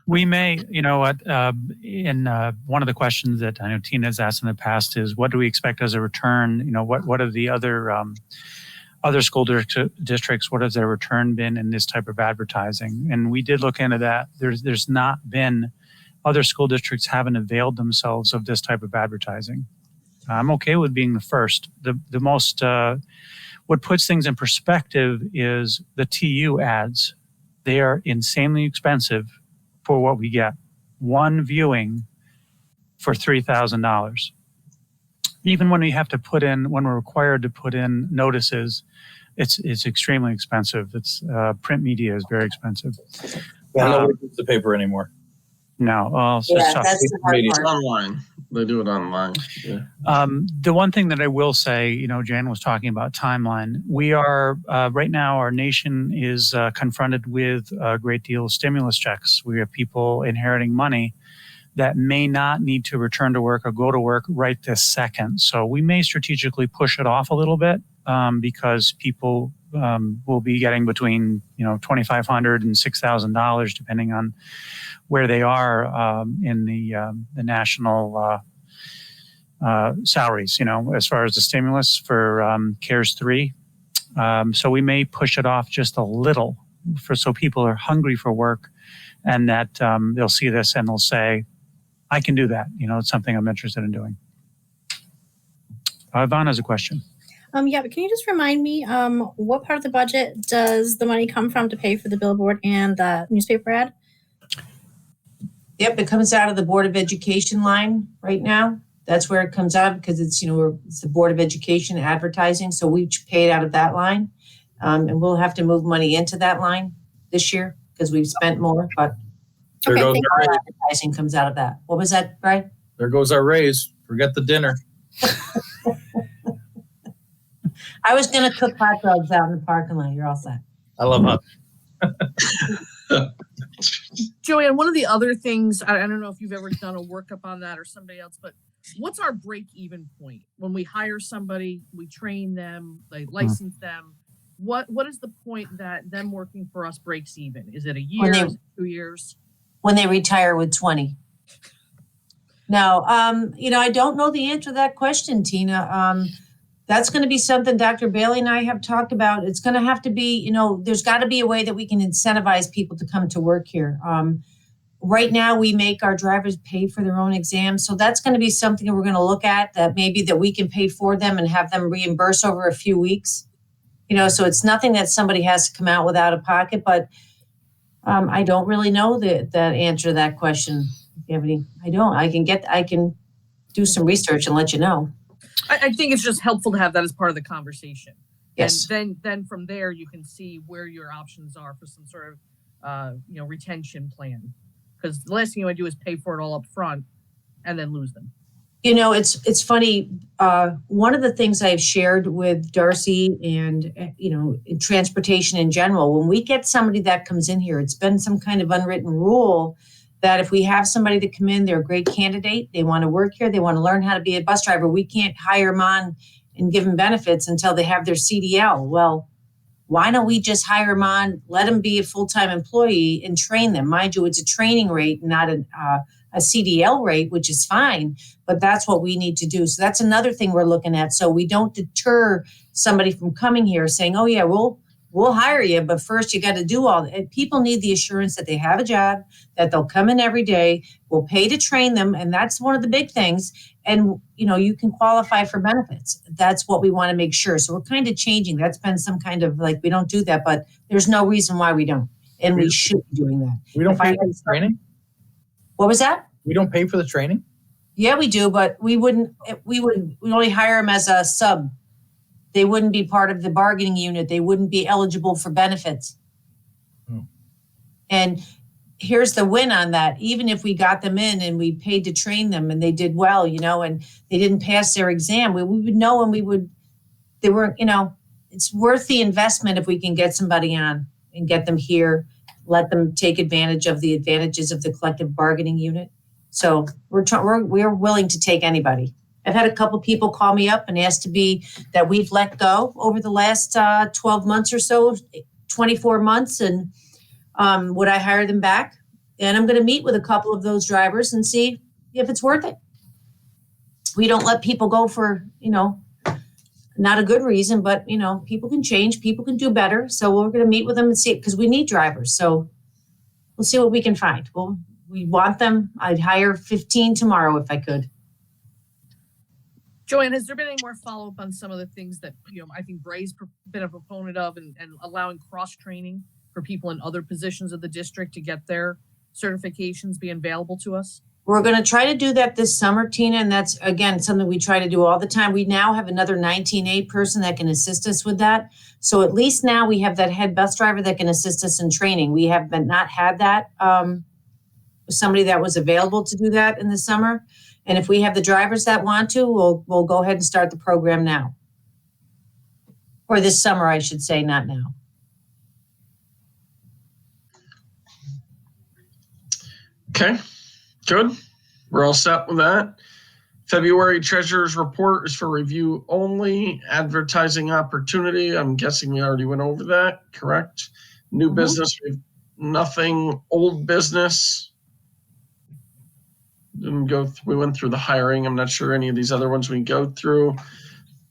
We may, in one of the questions that I know Tina has asked in the past is, what do we expect as a return? What are the other school districts? What has their return been in this type of advertising? And we did look into that. There's not been, other school districts haven't availed themselves of this type of advertising. I'm okay with being the first. The most, what puts things in perspective is the TU ads. They are insanely expensive for what we get. One viewing for $3,000. Even when we have to when we're required to put in notices, it's extremely expensive. Print media is very expensive.
Nobody reads the paper anymore.
No,
that's the hard part.
Online. They do it online. Yeah.
The one thing that I will say, Jan was talking about timeline. We are, right now, our nation is confronted with a great deal of stimulus checks. We have people inheriting money that may not need to return to work or go to work right this second. So we may strategically push it off a little bit because people will be getting between, $2,500 and $6,000, depending on where they are in the national salaries, as far as the stimulus for CARES 3. So we may push it off just a little so people are hungry for work, and that they'll see this and they'll say, I can do that. It's something I'm interested in doing. Yvonne has a question.
Yeah, but can you just remind me, what part of the budget does the money come from to pay for the billboard and the newspaper ad?
Yep, it comes out of the Board of Education line right now. That's where it comes out because it's, it's the Board of Education advertising. So we pay it out of that line. And we'll have to move money into that line this year because we've spent more, but advertising comes out of that. What was that, Brian?
There goes our raise. Forget the dinner.
I was going to cook hot dogs out in the parking lot. You're all set.
I love hot.
Joanne, one of the other things, I don't know if you've ever done a workup on that or somebody else, but what's our break-even point? When we hire somebody, we train them, they license them. What is the point that them working for us breaks even? Is it a year, 2 years?
When they retire with 20. Now, I don't know the answer to that question, Tina. that's going to be something Dr. Bailey and I have talked about. It's going to have to be, there's got to be a way that we can incentivize people to come to work here. Right now, we make our drivers pay for their own exams. So that's going to be something that we're going to look at, that maybe that we can pay for them and have them reimburse over a few weeks. So it's nothing that somebody has to come out with out of pocket, but I don't really know that answer to that question. If you have any, I don't. I can do some research and let you know.
I think it's just helpful to have that as part of the conversation.
Yes.
And then from there, you can see where your options are for some sort of, retention plan. Because the last thing you want to do is pay for it all up front and then lose them.
It's funny. One of the things I've shared with Darcy and, in transportation in general, when we get somebody that comes in here, it's been some kind of unwritten rule that if we have somebody that come in, they're a great candidate, they want to work here, they want to learn how to be a bus driver, we can't hire them on and give them benefits until they have their CDL. Well, why don't we just hire them on, let them be a full-time employee and train them? Mind you, it's a training rate, not a CDL rate, which is fine, but that's what we need to do. So that's another thing we're looking at. So we don't deter somebody from coming here saying, oh yeah, we'll hire you, but first you got to do all that. People need the assurance that they have a job, that they'll come in every day, we'll pay to train them. And that's one of the big things. And, you can qualify for benefits. That's what we want to make sure. So we're kind of changing. That's been some kind of we don't do that, but there's no reason why we don't. And we should be doing that.
We don't pay for the training?
What was that?
We don't pay for the training?
Yeah, we do, but we only hire them as a sub. They wouldn't be part of the bargaining unit. They wouldn't be eligible for benefits. And here's the win on that. Even if we got them in and we paid to train them and they did well, and they didn't pass their exam, we would know, and it's worth the investment if we can get somebody on and get them here, let them take advantage of the advantages of the collective bargaining unit. So we're willing to take anybody. I've had a couple people call me up and ask to be that we've let go over the last 12 months or so, 24 months, and would I hire them back? And I'm going to meet with a couple of those drivers and see if it's worth it. We don't let people go for, not a good reason, but, people can change, people can do better. So we're going to meet with them and see it, because we need drivers. So we'll see what we can find. We want them. I'd hire 15 tomorrow if I could.
Joanne, has there been any more follow-up on some of the things that, I think Bray's been a proponent of, and allowing cross-training for people in other positions of the district to get their certifications being available to us?
We're going to try to do that this summer, Tina, and that's, again, something we try to do all the time. We now have another 19A person that can assist us with that. So at least now we have that head bus driver that can assist us in training. We have not had that, somebody that was available to do that in the summer. And if we have the drivers that want to, we'll go ahead and start the program now. Or this summer, I should say, not now.
Okay, good. We're all set with that. February Treasurer's Report is for review only. Advertising opportunity, I'm guessing we already went over that, correct? New business, we have nothing. Old business. We went through the hiring. I'm not sure any of these other ones we can go through.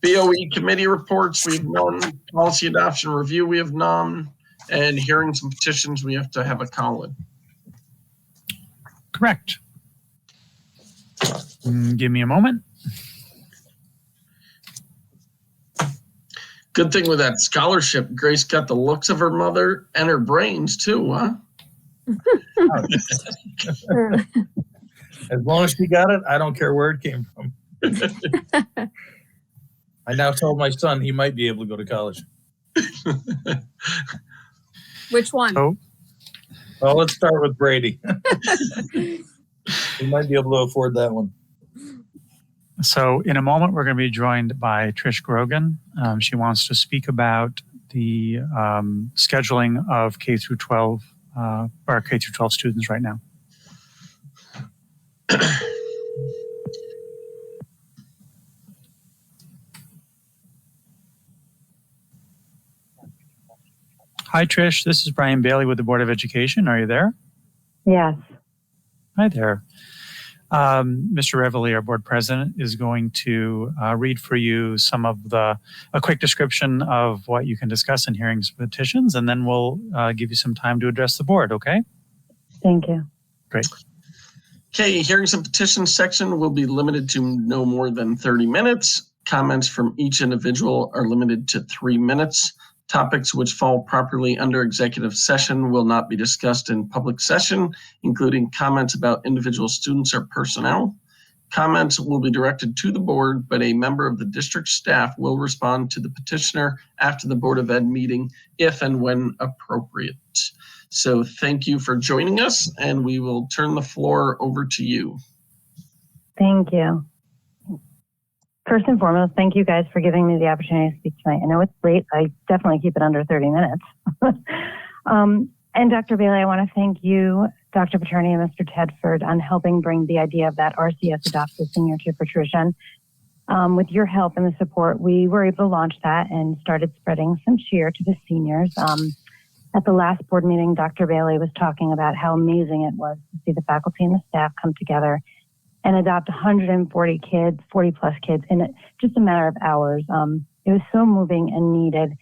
BOE committee reports, we have none. Policy adoption review, we have none. And hearings and petitions, we have to have a Colin.
Correct. Give me a moment.
Good thing with that scholarship, Grace got the looks of her mother and her brains too, huh?
As long as she got it, I don't care where it came from. I now told my son he might be able to go to college.
Which one?
Oh. Well, let's start with Brady. He might be able to afford that one.
So in a moment, we're going to be joined by Trish Grogan. She wants to speak about the scheduling of K through 12, or K through 12 students right now. Hi, Trish. This is Brian Bailey with the Board of Education. Are you there?
Yes.
Hi there. Mr. Reveley, our board president, is going to read for you a quick description of what you can discuss in hearings and petitions, and then we'll give you some time to address the board, okay?
Thank you.
Great.
Okay, hearings and petitions section will be limited to no more than 30 minutes. Comments from each individual are limited to 3 minutes. Topics which fall properly under executive session will not be discussed in public session, including comments about individual students or personnel. Comments will be directed to the board, but a member of the district staff will respond to the petitioner after the Board of Ed meeting if and when appropriate. So thank you for joining us, and we will turn the floor over to you.
Thank you. First and foremost, thank you guys for giving me the opportunity to speak tonight. I know it's late. I definitely keep it under 30 minutes. And Dr. Bailey, I want to thank you, Dr. Paterni, and Mr. Tedford on helping bring the idea of that RCS Adopts Senior to fruition. With your help and the support, we were able to launch that and started spreading some cheer to the seniors. At the last board meeting, Dr. Bailey was talking about how amazing it was to see the faculty and the staff come together and adopt 140 kids, 40 plus kids in just a matter of hours. It was so moving and needed.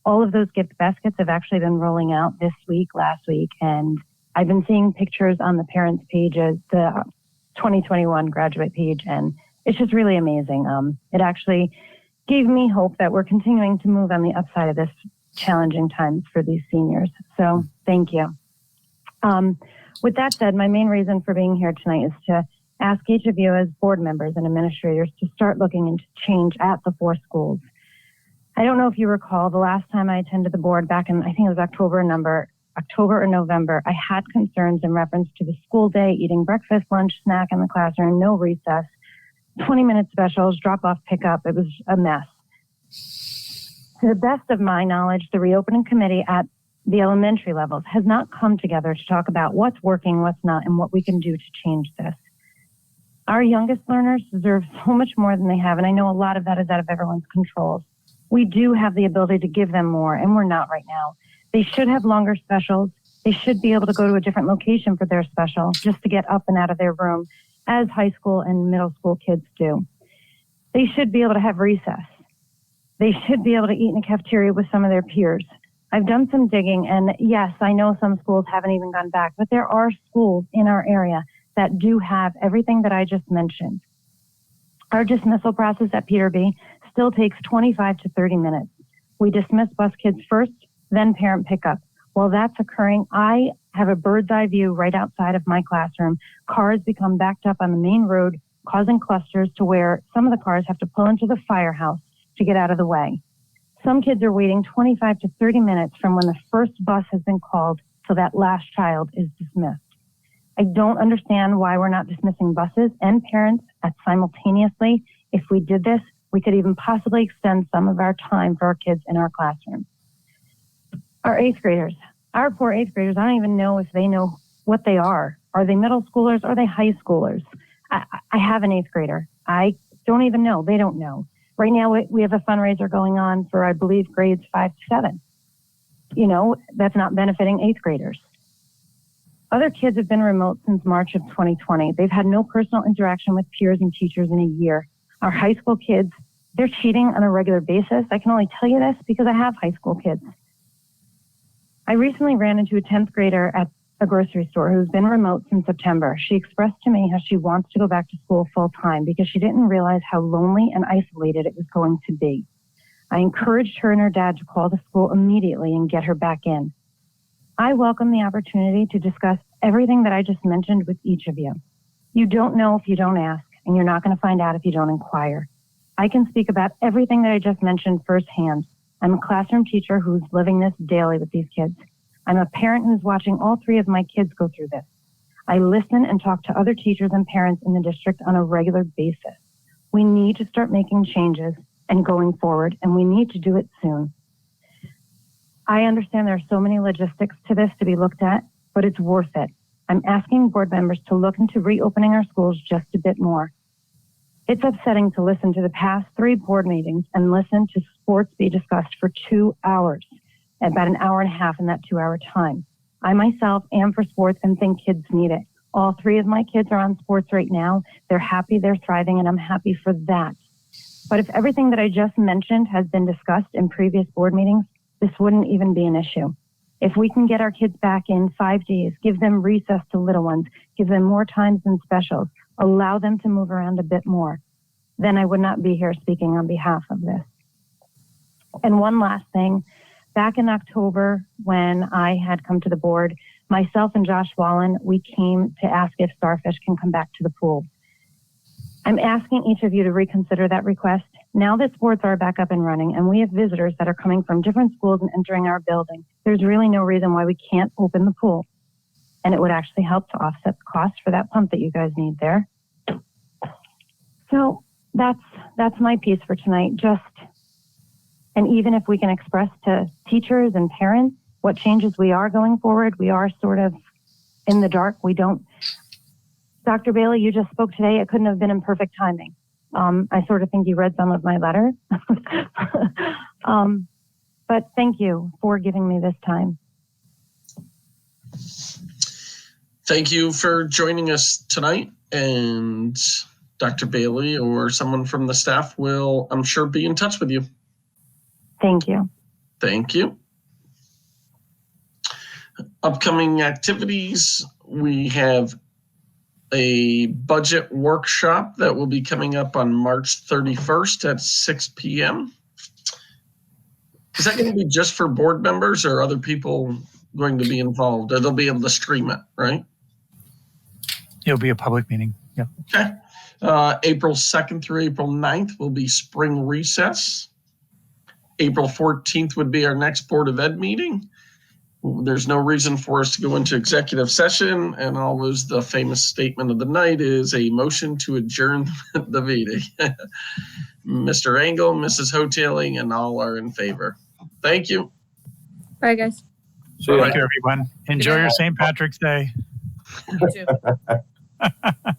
All of those gift baskets have actually been rolling out this week, last week, and I've been seeing pictures on the parents' pages, the 2021 graduate page, and it's just really amazing. It actually gave me hope that we're continuing to move on the upside of this challenging times for these seniors. So thank you. With that said, my main reason for being here tonight is to ask each of you as board members and administrators to start looking into change at the 4 schools. I don't know if you recall the last time I attended the board back in, I think it was October or November, I had concerns in reference to the school day, eating breakfast, lunch, snack in the classroom, no recess, 20-minute specials, drop-off, pickup. It was a mess. To the best of my knowledge, the reopening committee at the elementary levels has not come together to talk about what's working, what's not, and what we can do to change this. Our youngest learners deserve so much more than they have, and I know a lot of that is out of everyone's control. We do have the ability to give them more, and we're not right now. They should have longer specials. They should be able to go to a different location for their special just to get up and out of their room, as high school and middle school kids do. They should be able to have recess. They should be able to eat in a cafeteria with some of their peers. I've done some digging, and yes, I know some schools haven't even gone back, but there are schools in our area that do have everything that I just mentioned. Our dismissal process at Peterby still takes 25 to 30 minutes. We dismiss bus kids first, then parent pickup. While that's occurring, I have a bird's eye view right outside of my classroom. Cars become backed up on the main road, causing clusters to where some of the cars have to pull into the firehouse to get out of the way. Some kids are waiting 25 to 30 minutes from when the first bus has been called till that last child is dismissed. I don't understand why we're not dismissing buses and parents simultaneously. If we did this, we could even possibly extend some of our time for our kids in our classroom. Our 8th graders, our poor 8th graders, I don't even know if they know what they are. Are they middle schoolers? Are they high schoolers? I have an 8th grader. I don't even know. They don't know. Right now, we have a fundraiser going on for, I believe, grades 5 to 7. You know, that's not benefiting 8th graders. Other kids have been remote since March of 2020. They've had no personal interaction with peers and teachers in a year. Our high school kids, they're cheating on a regular basis. I can only tell you this because I have high school kids. I recently ran into a 10th grader at a grocery store who's been remote since September. She expressed to me how she wants to go back to school full time because she didn't realize how lonely and isolated it was going to be. I encouraged her and her dad to call the school immediately and get her back in. I welcome the opportunity to discuss everything that I just mentioned with each of you. You don't know if you don't ask, and you're not going to find out if you don't inquire. I can speak about everything that I just mentioned firsthand. I'm a classroom teacher who's living this daily with these kids. I'm a parent who's watching all 3 of my kids go through this. I listen and talk to other teachers and parents in the district on a regular basis. We need to start making changes and going forward, and we need to do it soon. I understand there are so many logistics to this to be looked at, but it's worth it. I'm asking board members to look into reopening our schools just a bit more. It's upsetting to listen to the past 3 board meetings and listen to sports be discussed for 2 hours, about an hour and a half in that 2-hour time. I myself am for sports and think kids need it.
All 3 of my kids are on sports right now. They're happy, they're thriving, and I'm happy for that. But if everything that I just mentioned has been discussed in previous board meetings, this wouldn't even be an issue. If we can get our kids back in 5 days, give them recess to little ones, give them more times and specials, allow them to move around a bit more, then I would not be here speaking on behalf of this. And one last thing, back in October when I had come to the board, myself and Josh Wallen, we came to ask if Starfish can come back to the pool. I'm asking each of you to reconsider that request. Now that sports are back up and running and we have visitors that are coming from different schools and entering our building, there's really no reason why we can't open the pool. And it would actually help to offset the cost for that pump that you guys need there. So that's my piece for tonight. And even if we can express to teachers and parents what changes we are going forward, we are sort of in the dark. We don't. Dr. Bailey, you just spoke today. It couldn't have been in perfect timing. I sort of think you read some of my letters. But thank you for giving me this time.
Thank you for joining us tonight. And Dr. Bailey or someone from the staff will, I'm sure, be in touch with you.
Thank you.
Thank you. Upcoming activities, we have a budget workshop that will be coming up on March 31st at 6 p.m. Is that going to be just for board members or other people going to be involved? Or they'll be able to stream it, right?
It'll be a public meeting. Yeah.
Okay. April 2nd through April 9th will be spring recess. April 14th would be our next Board of Ed meeting. There's no reason for us to go into executive session, and always the famous statement of the night is a motion to adjourn the meeting. Mr. Engel, Mrs. Hoteling, and all are in favor. Thank you.
Bye, guys.
Thank you, everyone. Enjoy your St. Patrick's Day.
You too.